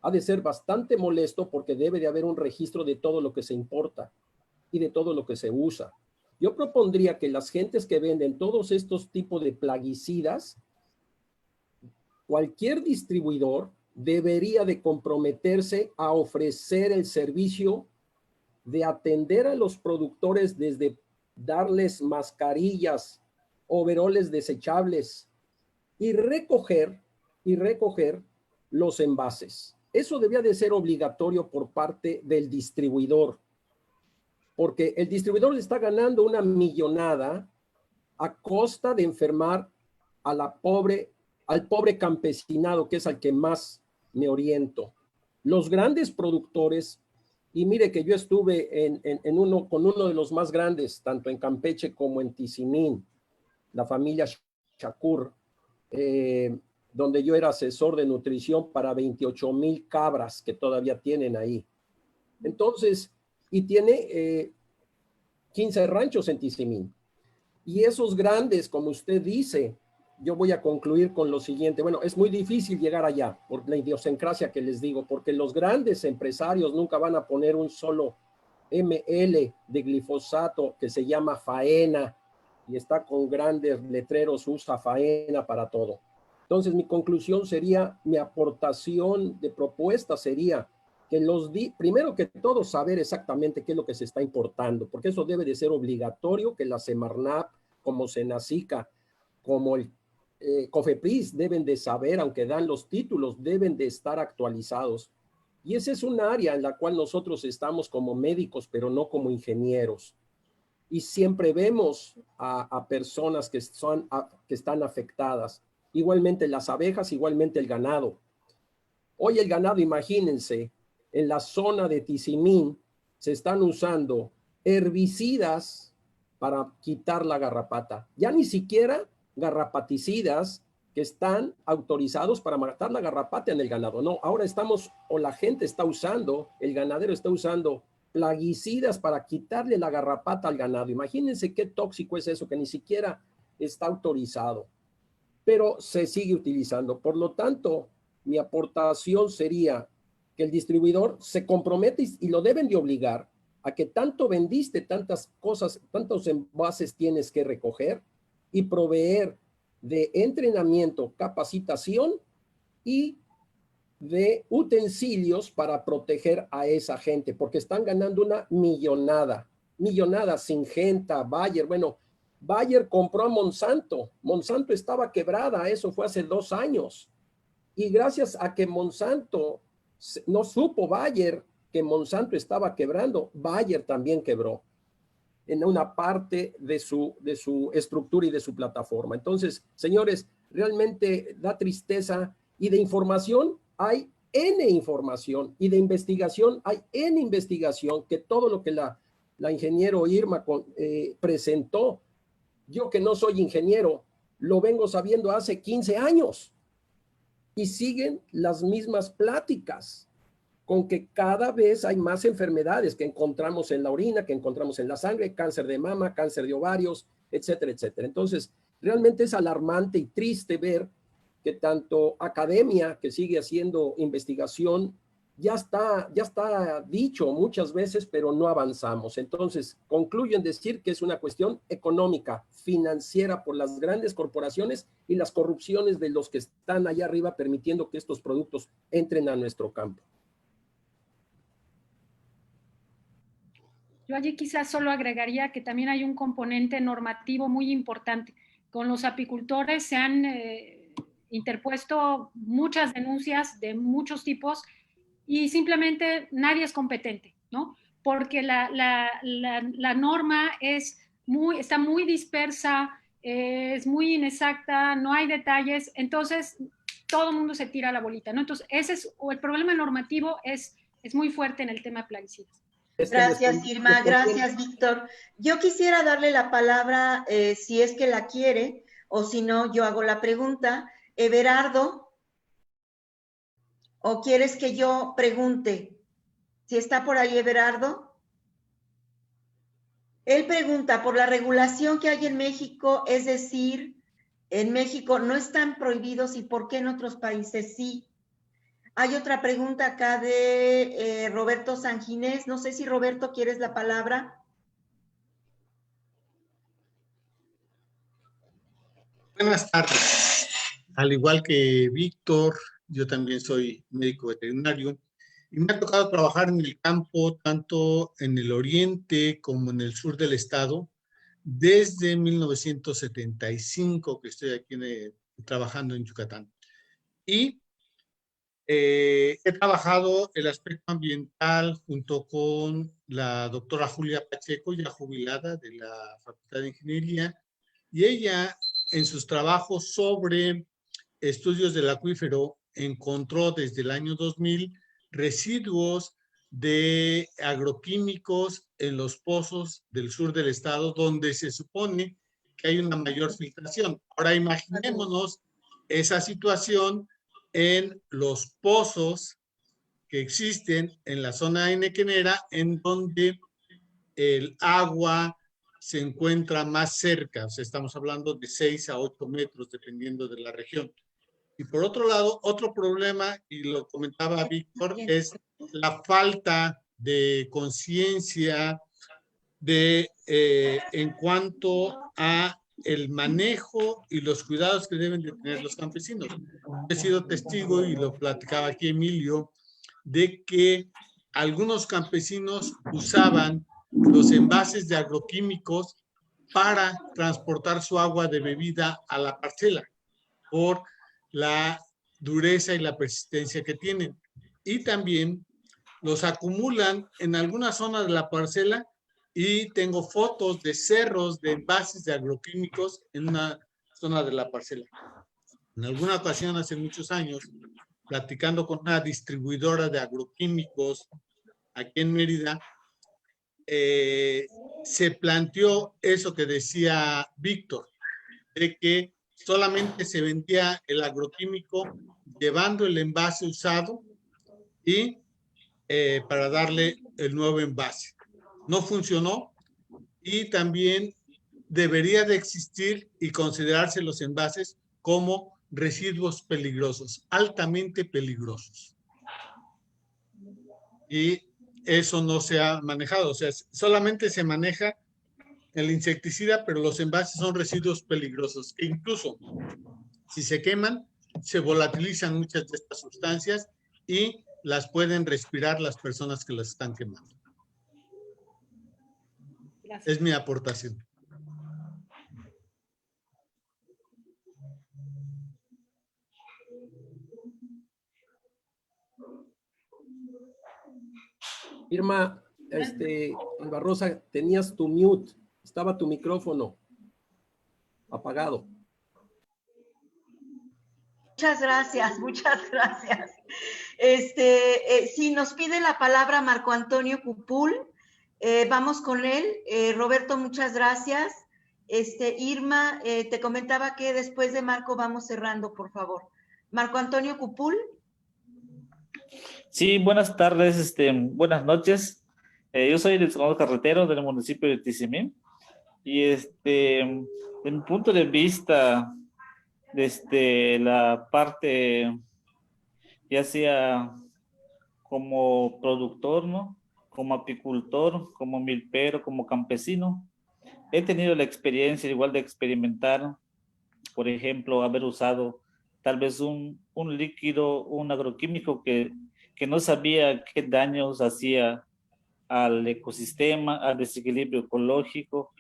ha de ser bastante molesto porque debe de haber un registro de todo lo que se importa y de todo lo que se usa. Yo propondría que las gentes que venden todos estos tipos de plaguicidas, cualquier distribuidor debería de comprometerse a ofrecer el servicio de atender a los productores desde darles mascarillas, overoles desechables y recoger los envases. Eso debía de ser obligatorio por parte del distribuidor, porque el distribuidor está ganando una millonada a costa de enfermar al pobre campesinado, que es al que más me oriento. Los grandes productores, y mire que yo estuve con uno de los más grandes, tanto en Campeche como en Tizimín, la familia Shakur, donde yo era asesor de nutrición para 28,000 cabras que todavía tienen ahí. Entonces, y tiene 15 ranchos en Tizimín. Y esos grandes, como usted dice, yo voy a concluir con lo siguiente. Bueno, es muy difícil llegar allá por la idiosincrasia que les digo, porque los grandes empresarios nunca van a poner un solo ml de glifosato que se llama faena y está con grandes letreros, usa faena para todo. Entonces mi conclusión sería, mi aportación de propuesta sería que primero que todo saber exactamente qué es lo que se está importando, porque eso debe de ser obligatorio, que la Semarnat, como Senacica, como el COFEPRIS deben de saber, aunque dan los títulos, deben de estar actualizados. Y esa es un área en la cual nosotros estamos como médicos, pero no como ingenieros. Y siempre vemos a personas que están afectadas. Igualmente las abejas, igualmente el ganado. Hoy el ganado, imagínense, en la zona de Tizimín se están usando herbicidas para quitar la garrapata. Ya ni siquiera garrapaticidas que están autorizados para matar la garrapata en el ganado. No, ahora la gente está usando, el ganadero está usando plaguicidas para quitarle la garrapata al ganado. Imagínense qué tóxico es eso, que ni siquiera está autorizado, pero se sigue utilizando. Por lo tanto, mi aportación sería que el distribuidor se compromete y lo deben de obligar a que tanto vendiste, tantas cosas, tantos envases tienes que recoger y proveer de entrenamiento, capacitación y de utensilios para proteger a esa gente, porque están ganando una millonada, Syngenta, Bayer. Bueno, Bayer compró a Monsanto. Monsanto estaba quebrada, eso fue hace 2 años. Y gracias a que Monsanto no supo Bayer que Monsanto estaba quebrando, Bayer también quebró en una parte de su estructura y de su plataforma. Entonces, señores, realmente da tristeza, y de información hay N información, y de investigación hay N investigación, que todo lo que la ingeniero Irma presentó, yo que no soy ingeniero, lo vengo sabiendo hace 15 años, y siguen las mismas pláticas, con que cada vez hay más enfermedades que encontramos en la orina, que encontramos en la sangre, cáncer de mama, cáncer de ovarios, etcétera, etcétera. Entonces, realmente es alarmante y triste ver que tanto academia, que sigue haciendo investigación, ya está dicho muchas veces, pero no avanzamos. Entonces, concluyo en decir que es una cuestión económica, financiera, por las grandes corporaciones y las corrupciones de los que están allá arriba permitiendo que estos productos entren a nuestro campo. Yo allí quizás solo agregaría que también hay un componente normativo muy importante. Con los apicultores se han interpuesto muchas denuncias de muchos tipos y simplemente nadie es competente, ¿no? Porque la norma está muy dispersa, es muy inexacta, no hay detalles, entonces todo el mundo se tira la bolita, ¿no? Entonces el problema normativo es muy fuerte en el tema de plaguicidas. Gracias, Irma. Gracias, Víctor. Yo quisiera darle la palabra, si es que la quiere, o si no, yo hago la pregunta. Everardo, ¿o quieres que yo pregunte? Si está por ahí Everardo. Él pregunta por la regulación que hay en México, es decir, en México no están prohibidos y por qué en otros países sí. Hay otra pregunta acá de Roberto Sanginés. No sé si Roberto quieres la palabra. Buenas tardes. Al igual que Víctor, yo también soy médico veterinario y me ha tocado trabajar en el campo tanto en el oriente como en el sur del estado desde 1975 que estoy aquí trabajando en Yucatán. Y he trabajado el aspecto ambiental junto con la doctora Julia Pacheco, ya jubilada de la Facultad de Ingeniería, y ella en sus trabajos sobre estudios del acuífero encontró desde el año 2000 residuos de agroquímicos en los pozos del sur del estado, donde se supone que hay una mayor filtración. Ahora imaginémonos esa situación en los pozos que existen en la zona henequenera, en donde el agua se encuentra más cerca, o sea, estamos hablando de 6 a 8 metros, dependiendo de la región. Y por otro lado, otro problema, y lo comentaba Víctor, es la falta de conciencia en cuanto a el manejo y los cuidados que deben de tener los campesinos. He sido testigo, y lo platicaba aquí Emilio, de que algunos campesinos usaban los envases de agroquímicos para transportar su agua de bebida a la parcela por la dureza y la persistencia que tienen. Y también los acumulan en alguna zona de la parcela, y tengo fotos de cerros de envases de agroquímicos en una zona de la parcela. En alguna ocasión, hace muchos años, platicando con una distribuidora de agroquímicos aquí en Mérida, se planteó eso que decía Víctor, de que solamente se vendía el agroquímico llevando el envase usado y para darle el nuevo envase. No funcionó, y también debería de existir y considerarse los envases como residuos peligrosos, altamente peligrosos. Y eso no se ha manejado, o sea, solamente se maneja el insecticida, pero los envases son residuos peligrosos, que incluso si se queman, se volatilizan muchas de estas sustancias y las pueden respirar las personas que las están quemando. Gracias. Es mi aportación. Irma, Barrosa, tenías tu mute, estaba tu micrófono apagado. Muchas gracias, muchas gracias. Sí, nos pide la palabra Marco Antonio Cupul. Vamos con él. Roberto, muchas gracias. Irma, te comentaba que después de Marco vamos cerrando, por favor. Marco Antonio Cupul. Sí, buenas tardes, buenas noches. Yo soy el escalador carretero del municipio de Tizimín, y de mi punto de vista, desde la parte, ya sea como productor, ¿no? Como apicultor, como milpero, como campesino, he tenido la experiencia igual de experimentar, por ejemplo, haber usado tal vez un líquido, un agroquímico que no sabía qué daños hacía al ecosistema, al desequilibrio ecológico,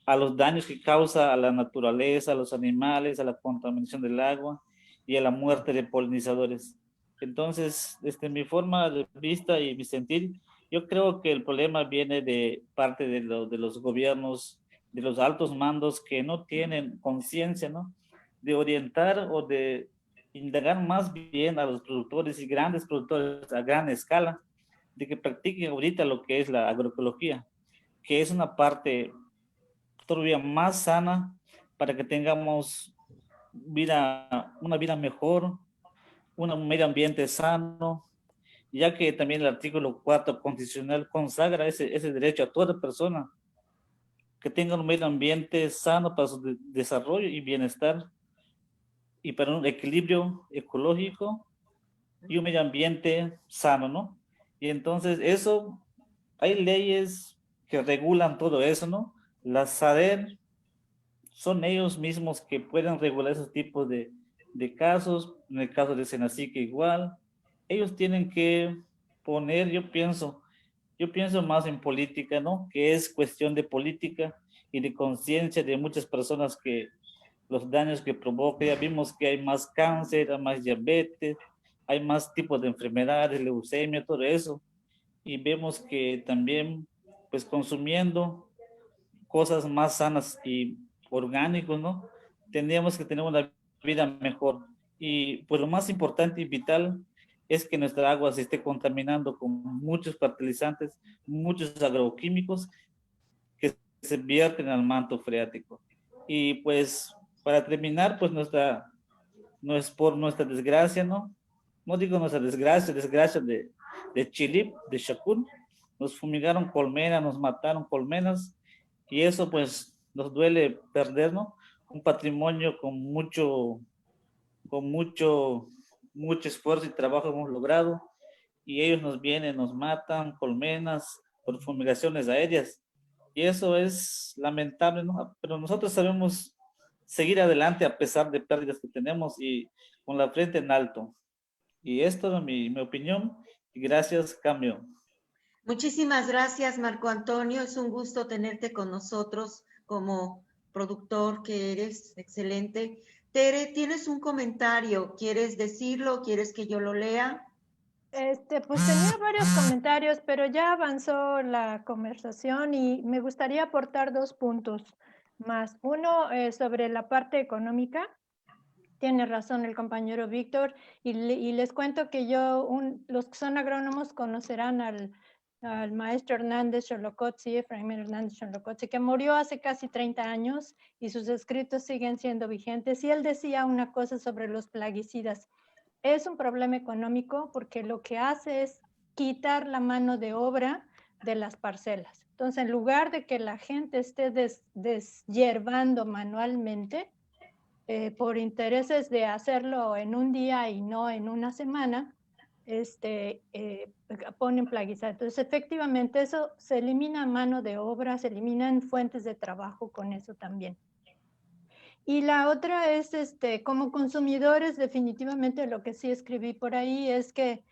a los daños que causa a la naturaleza, a los animales, a la contaminación del agua y a la muerte de polinizadores. Entonces, desde mi forma de vista y mi sentir, yo creo que el problema viene de parte de los gobiernos, de los altos mandos, que no tienen conciencia, ¿no?, de orientar o de indagar más bien a los productores y grandes productores a gran escala, de que practiquen ahorita lo que es la agroecología, que es una parte todavía más sana para que tengamos una vida mejor, un medio ambiente sano, ya que también el artículo 4 constitucional consagra ese derecho a toda persona que tenga un medio ambiente sano para su desarrollo y bienestar, y para un equilibrio ecológico y un medio ambiente sano, ¿no? Y entonces eso, hay leyes que regulan todo eso, ¿no? Las SADER son ellos mismos que pueden regular esos tipos de casos. En el caso de Senacica igual, ellos tienen que poner, yo pienso más en política, ¿no? Que es cuestión de política y de conciencia de muchas personas, que los daños que provoca, ya vimos que hay más cáncer, hay más diabetes, hay más tipos de enfermedades, leucemia, todo eso, y vemos que también, pues consumiendo cosas más sanas y orgánicos, ¿no?, tendríamos que tener una vida mejor. Y pues lo más importante y vital es que nuestra agua se esté contaminando con muchos fertilizantes, muchos agroquímicos que se vierten al manto freático. Y pues para terminar, pues no es por nuestra desgracia, ¿no? No digo nuestra desgracia, desgracia de Chilip, de Chacún. Nos fumigaron colmenas, nos mataron colmenas, y eso pues nos duele perder, ¿no? Un patrimonio con mucho esfuerzo y trabajo hemos logrado, y ellos nos vienen, nos matan, colmenas, por fumigaciones aéreas. Y eso es lamentable, ¿no? Pero nosotros sabemos seguir adelante a pesar de pérdidas que tenemos y con la frente en alto. Y esto es mi opinión. Y gracias, cambio. Muchísimas gracias, Marco Antonio. Es un gusto tenerte con nosotros como productor que eres. Excelente. Tere, ¿tienes un comentario? ¿Quieres decirlo? ¿Quieres que yo lo lea? Pues tenía varios comentarios, pero ya avanzó la conversación y me gustaría aportar 2 puntos más. Uno, sobre la parte económica. Tiene razón el compañero Víctor, y les cuento que los que son agrónomos conocerán al maestro Hernández Xolocotzi, Efraín Hernández Xolocotzi, que murió hace casi 30 años y sus escritos siguen siendo vigentes. Y él decía una cosa sobre los plaguicidas. Es un problema económico porque lo que hace es quitar la mano de obra de las parcelas. Entonces, en lugar de que la gente esté deshiervando manualmente, por intereses de hacerlo en un día y no en una semana, ponen plaguicidas. Entonces, efectivamente, eso se elimina mano de obra, se eliminan fuentes de trabajo con eso también. Y la otra es, como consumidores, definitivamente lo que sí escribí por ahí es que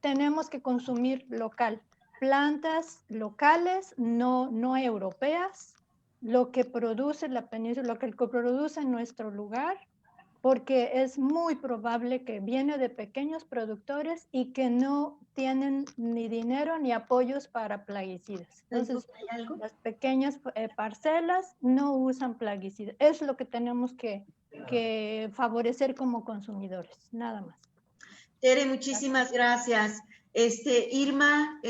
tenemos que consumir local, plantas locales, no europeas, lo que produce la península, lo que produce en nuestro lugar, porque es muy probable que viene de pequeños productores y que no tienen ni dinero ni apoyos para plaguicidas. Entonces, las pequeñas parcelas no usan plaguicidas. Es lo que tenemos que favorecer como consumidores, nada más. Tere, muchísimas gracias. Irma,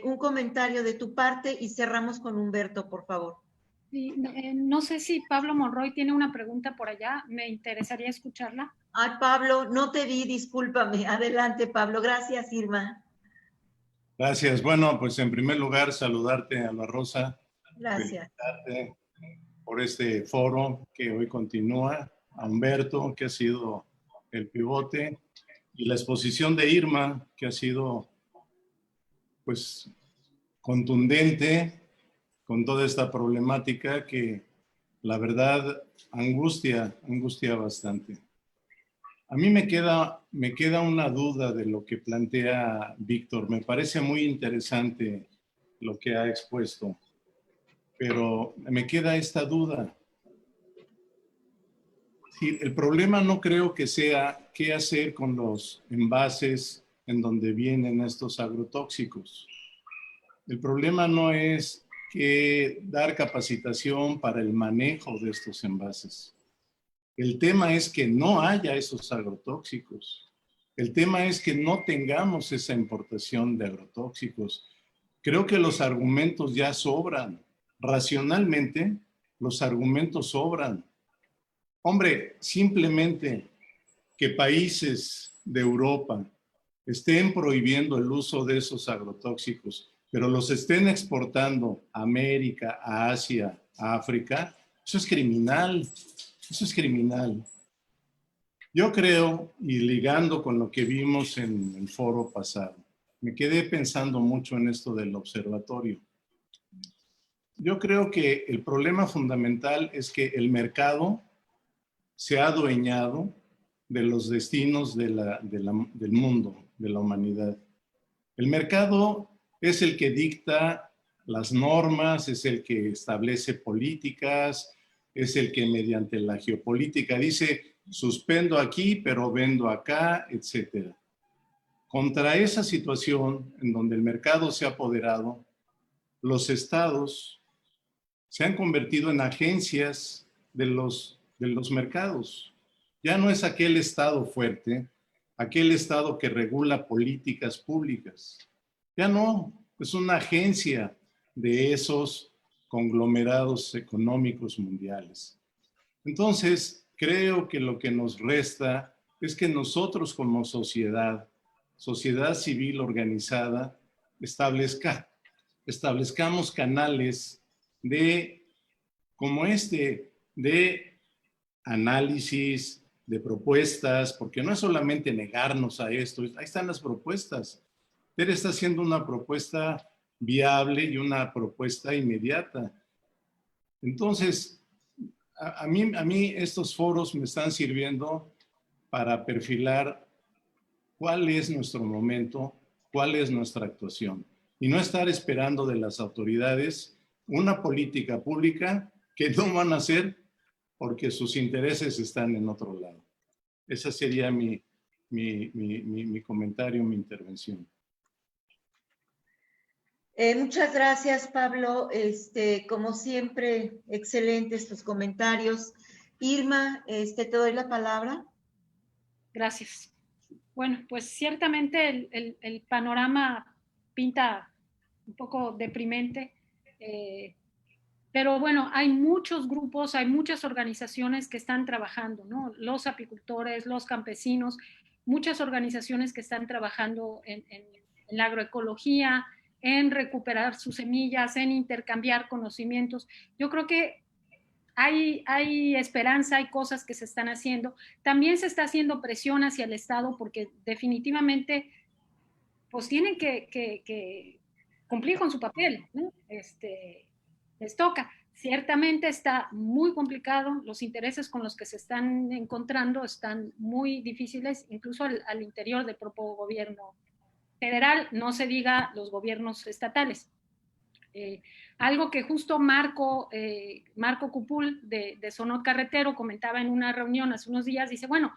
un comentario de tu parte y cerramos con Humberto, por favor. Sí, no sé si Pablo Monroy tiene una pregunta por allá, me interesaría escucharla. Ay, Pablo, no te vi, discúlpame. Adelante, Pablo. Gracias, Irma. Gracias. Bueno, pues en primer lugar, saludarte, Alba Rosa. Gracias. Felicitarte por este foro que hoy continúa. A Humberto, que ha sido el pivote, y la exposición de Irma, que ha sido, pues, contundente con toda esta problemática que, la verdad, angustia bastante. A mí me queda una duda de lo que plantea Víctor. Me parece muy interesante lo que ha expuesto, pero me queda esta duda. Sí, el problema no creo que sea qué hacer con los envases en donde vienen estos agrotóxicos. El problema no es que dar capacitación para el manejo de estos envases. El tema es que no haya esos agrotóxicos. El tema es que no tengamos esa importación de agrotóxicos. Creo que los argumentos ya sobran. Racionalmente, los argumentos sobran. Hombre, simplemente que países de Europa estén prohibiendo el uso de esos agrotóxicos, pero los estén exportando a América, a Asia, a África, eso es criminal. Eso es criminal. Yo creo, y ligando con lo que vimos en el foro pasado, me quedé pensando mucho en esto del observatorio. Yo creo que el problema fundamental es que el mercado se ha adueñado de los destinos del mundo, de la humanidad. El mercado es el que dicta las normas, es el que establece políticas, es el que mediante la geopolítica dice, suspendo aquí, pero vendo acá, etc. Contra esa situación en donde el mercado se ha apoderado, los estados se han convertido en agencias de los mercados. Ya no es aquel estado fuerte, aquel estado que regula políticas públicas. Ya no, es una agencia de esos conglomerados económicos mundiales. Entonces, creo que lo que nos resta es que nosotros como sociedad civil organizada, establezcamos canales de análisis, de propuestas, porque no es solamente negarnos a esto, ahí están las propuestas. Tere está haciendo una propuesta viable y una propuesta inmediata. Entonces, a mí estos foros me están sirviendo para perfilar cuál es nuestro momento, cuál es nuestra actuación, y no estar esperando de las autoridades una política pública que no van a hacer porque sus intereses están en otro lado. Ese sería mi comentario, mi intervención. Muchas gracias, Pablo. Como siempre, excelentes tus comentarios. Irma, te doy la palabra. Gracias. Bueno, pues ciertamente el panorama pinta un poco deprimente, pero bueno, hay muchos grupos, hay muchas organizaciones que están trabajando, ¿no? Los apicultores, los campesinos, muchas organizaciones que están trabajando en la agroecología, en recuperar sus semillas, en intercambiar conocimientos. Yo creo que hay esperanza, hay cosas que se están haciendo. También se está haciendo presión hacia el Estado porque definitivamente pues tienen que cumplir con su papel, ¿no? Les toca. Ciertamente está muy complicado, los intereses con los que se están encontrando están muy difíciles, incluso al interior del propio gobierno federal, no se diga los gobiernos estatales. Algo que justo Marco Cupul de Sonor Carretero comentaba en una reunión hace unos días, dice, bueno,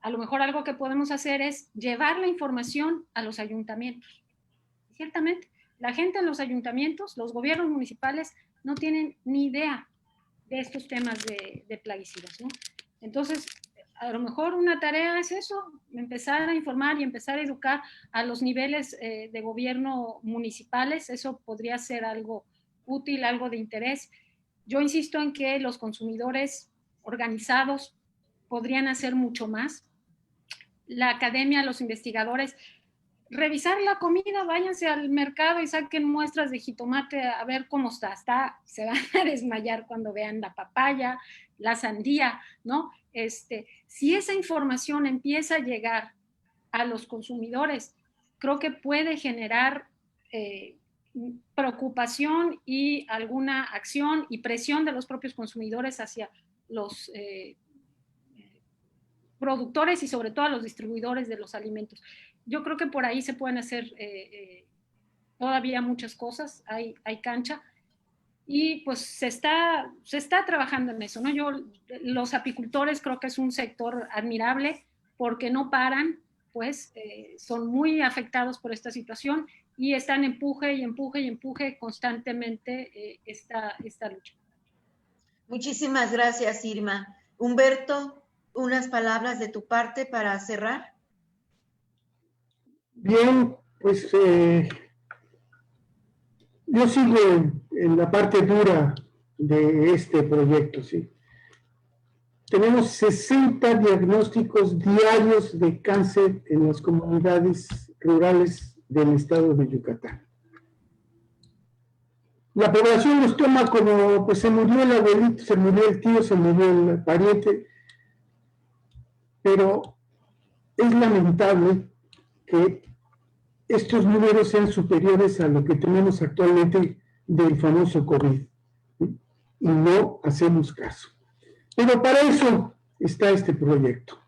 a lo mejor algo que podemos hacer es llevar la información a los ayuntamientos. Ciertamente, la gente en los ayuntamientos, los gobiernos municipales, no tienen ni idea de estos temas de plaguicidas, ¿no? Entonces, a lo mejor una tarea es eso, empezar a informar y empezar a educar a los niveles de gobierno municipales. Eso podría ser algo útil, algo de interés. Yo insisto en que los consumidores organizados podrían hacer mucho más. La academia, los investigadores, revisar la comida, váyanse al mercado y saquen muestras de jitomate a ver cómo está, se van a desmayar cuando vean la papaya, la sandía, ¿no? Si esa información empieza a llegar a los consumidores, creo que puede generar preocupación y alguna acción y presión de los propios consumidores hacia los productores y sobre todo a los distribuidores de los alimentos. Yo creo que por ahí se pueden hacer todavía muchas cosas, hay cancha, y pues se está trabajando en eso, ¿no? Los apicultores creo que es un sector admirable porque no paran, pues son muy afectados por esta situación y están empuje y empuje y empuje constantemente esta lucha. Muchísimas gracias, Irma. Humberto, unas palabras de tu parte para cerrar. Bien, pues yo sigo en la parte dura de este proyecto, ¿sí? Tenemos 60 diagnósticos diarios de cáncer en las comunidades rurales del estado de Yucatán. La población los toma como, pues se murió el abuelito, se murió el tío, se murió el pariente, pero es lamentable que estos números sean superiores a lo que tenemos actualmente del famoso COVID, ¿sí? Y no hacemos caso. Pero para eso está este proyecto,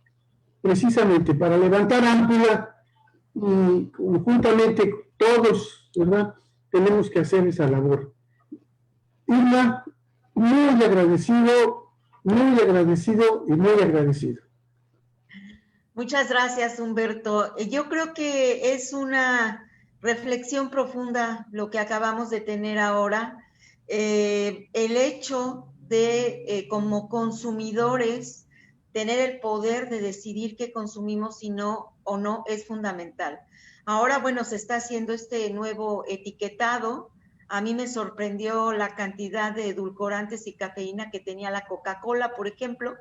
precisamente para levantar ámpula y conjuntamente todos, ¿verdad? Tenemos que hacer esa labor. Irma, muy agradecido y muy agradecido. Muchas gracias, Humberto. Yo creo que es una reflexión profunda lo que acabamos de tener ahora. El hecho de, como consumidores, tener el poder de decidir qué consumimos y no o no es fundamental. Ahora, bueno, se está haciendo este nuevo etiquetado. A mí me sorprendió la cantidad de edulcorantes y cafeína que tenía la Coca-Cola, por ejemplo.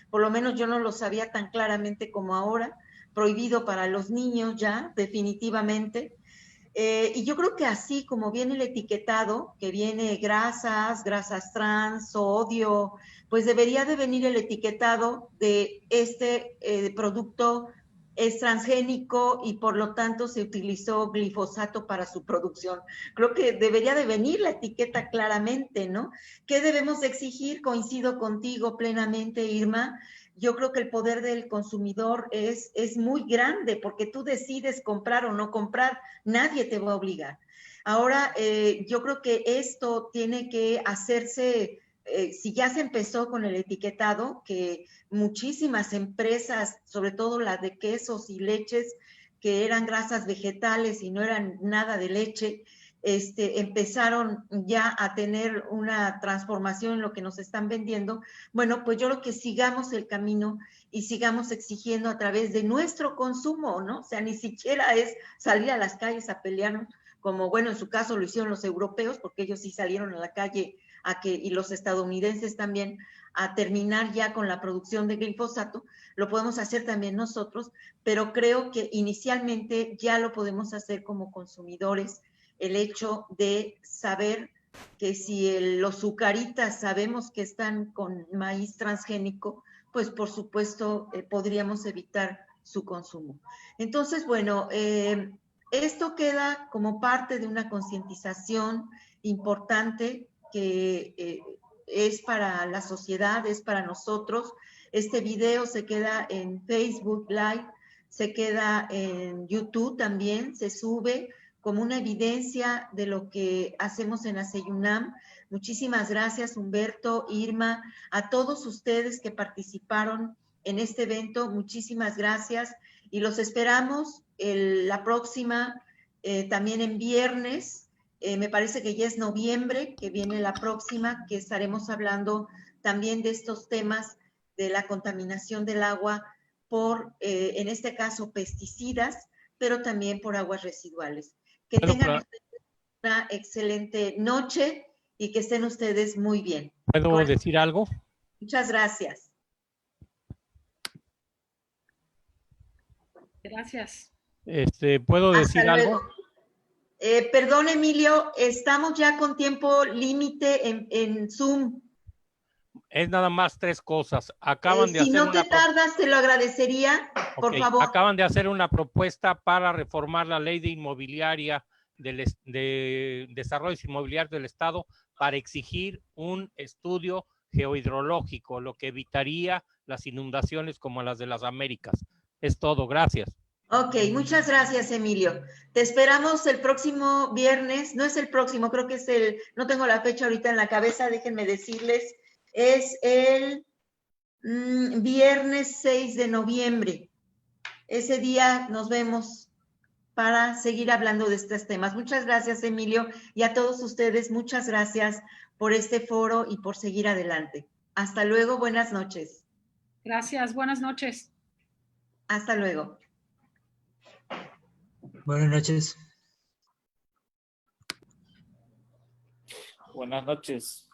Por lo menos yo no lo sabía tan claramente como ahora. Prohibido para los niños ya, definitivamente. Y yo creo que así como viene el etiquetado, que viene grasas trans, sodio, pues debería de venir el etiquetado de este producto es transgénico y por lo tanto se utilizó glifosato para su producción. Creo que debería de venir la etiqueta claramente, ¿no? ¿Qué debemos de exigir? Coincido contigo plenamente, Irma. Yo creo que el poder del consumidor es muy grande porque tú decides comprar o no comprar, nadie te va a obligar. Ahora, yo creo que esto tiene que hacerse, si ya se empezó con el etiquetado, que muchísimas empresas, sobre todo las de quesos y leches, que eran grasas vegetales y no eran nada de leche, empezaron ya a tener una transformación en lo que nos están vendiendo. Bueno, pues yo creo que sigamos el camino y sigamos exigiendo a través de nuestro consumo, ¿no? O sea, ni siquiera es salir a las calles a pelearnos, como bueno, en su caso lo hicieron los europeos, porque ellos sí salieron a la calle y los estadounidenses también, a terminar ya con la producción de glifosato. Lo podemos hacer también nosotros, pero creo que inicialmente ya lo podemos hacer como consumidores, el hecho de saber que si los Zucaritas sabemos que están con maíz transgénico, pues por supuesto podríamos evitar su consumo. Entonces, bueno, esto queda como parte de una concientización importante que es para la sociedad, es para nosotros. Este video se queda en Facebook Live, se queda en YouTube también, se sube como una evidencia de lo que hacemos en ASEYUNAM. Muchísimas gracias, Humberto, Irma, a todos ustedes que participaron en este evento, muchísimas gracias y los esperamos la próxima, también en viernes, me parece que ya es noviembre, que viene la próxima, que estaremos hablando también de estos temas de la contaminación del agua por, en este caso, pesticidas, pero también por aguas residuales. Que tengan una excelente noche y que estén ustedes muy bien. ¿Puedo decir algo? Muchas gracias. Gracias. ¿Puedo Hasta decir luego. algo? Perdón, Emilio, estamos ya con tiempo límite en Zoom. Es nada más 3 cosas. Acaban de si hacer no te tardas, te lo agradecería, por favor. Acaban de hacer una propuesta para reformar la ley de inmobiliaria de desarrollos inmobiliarios del Estado para exigir un estudio geohidrológico, lo que evitaría las inundaciones como las de las Américas. Es todo, gracias. Ok, muchas gracias, Emilio. Te esperamos el próximo viernes, no es el próximo, creo que es no tengo la fecha ahorita en la cabeza, déjenme decirles, es el viernes 6 de noviembre. Ese día nos vemos para seguir hablando de estos temas. Muchas gracias, Emilio, y a todos ustedes, muchas gracias por este foro y por seguir adelante. Hasta luego, buenas noches. Gracias, buenas noches. Hasta luego. Buenas noches. Buenas noches.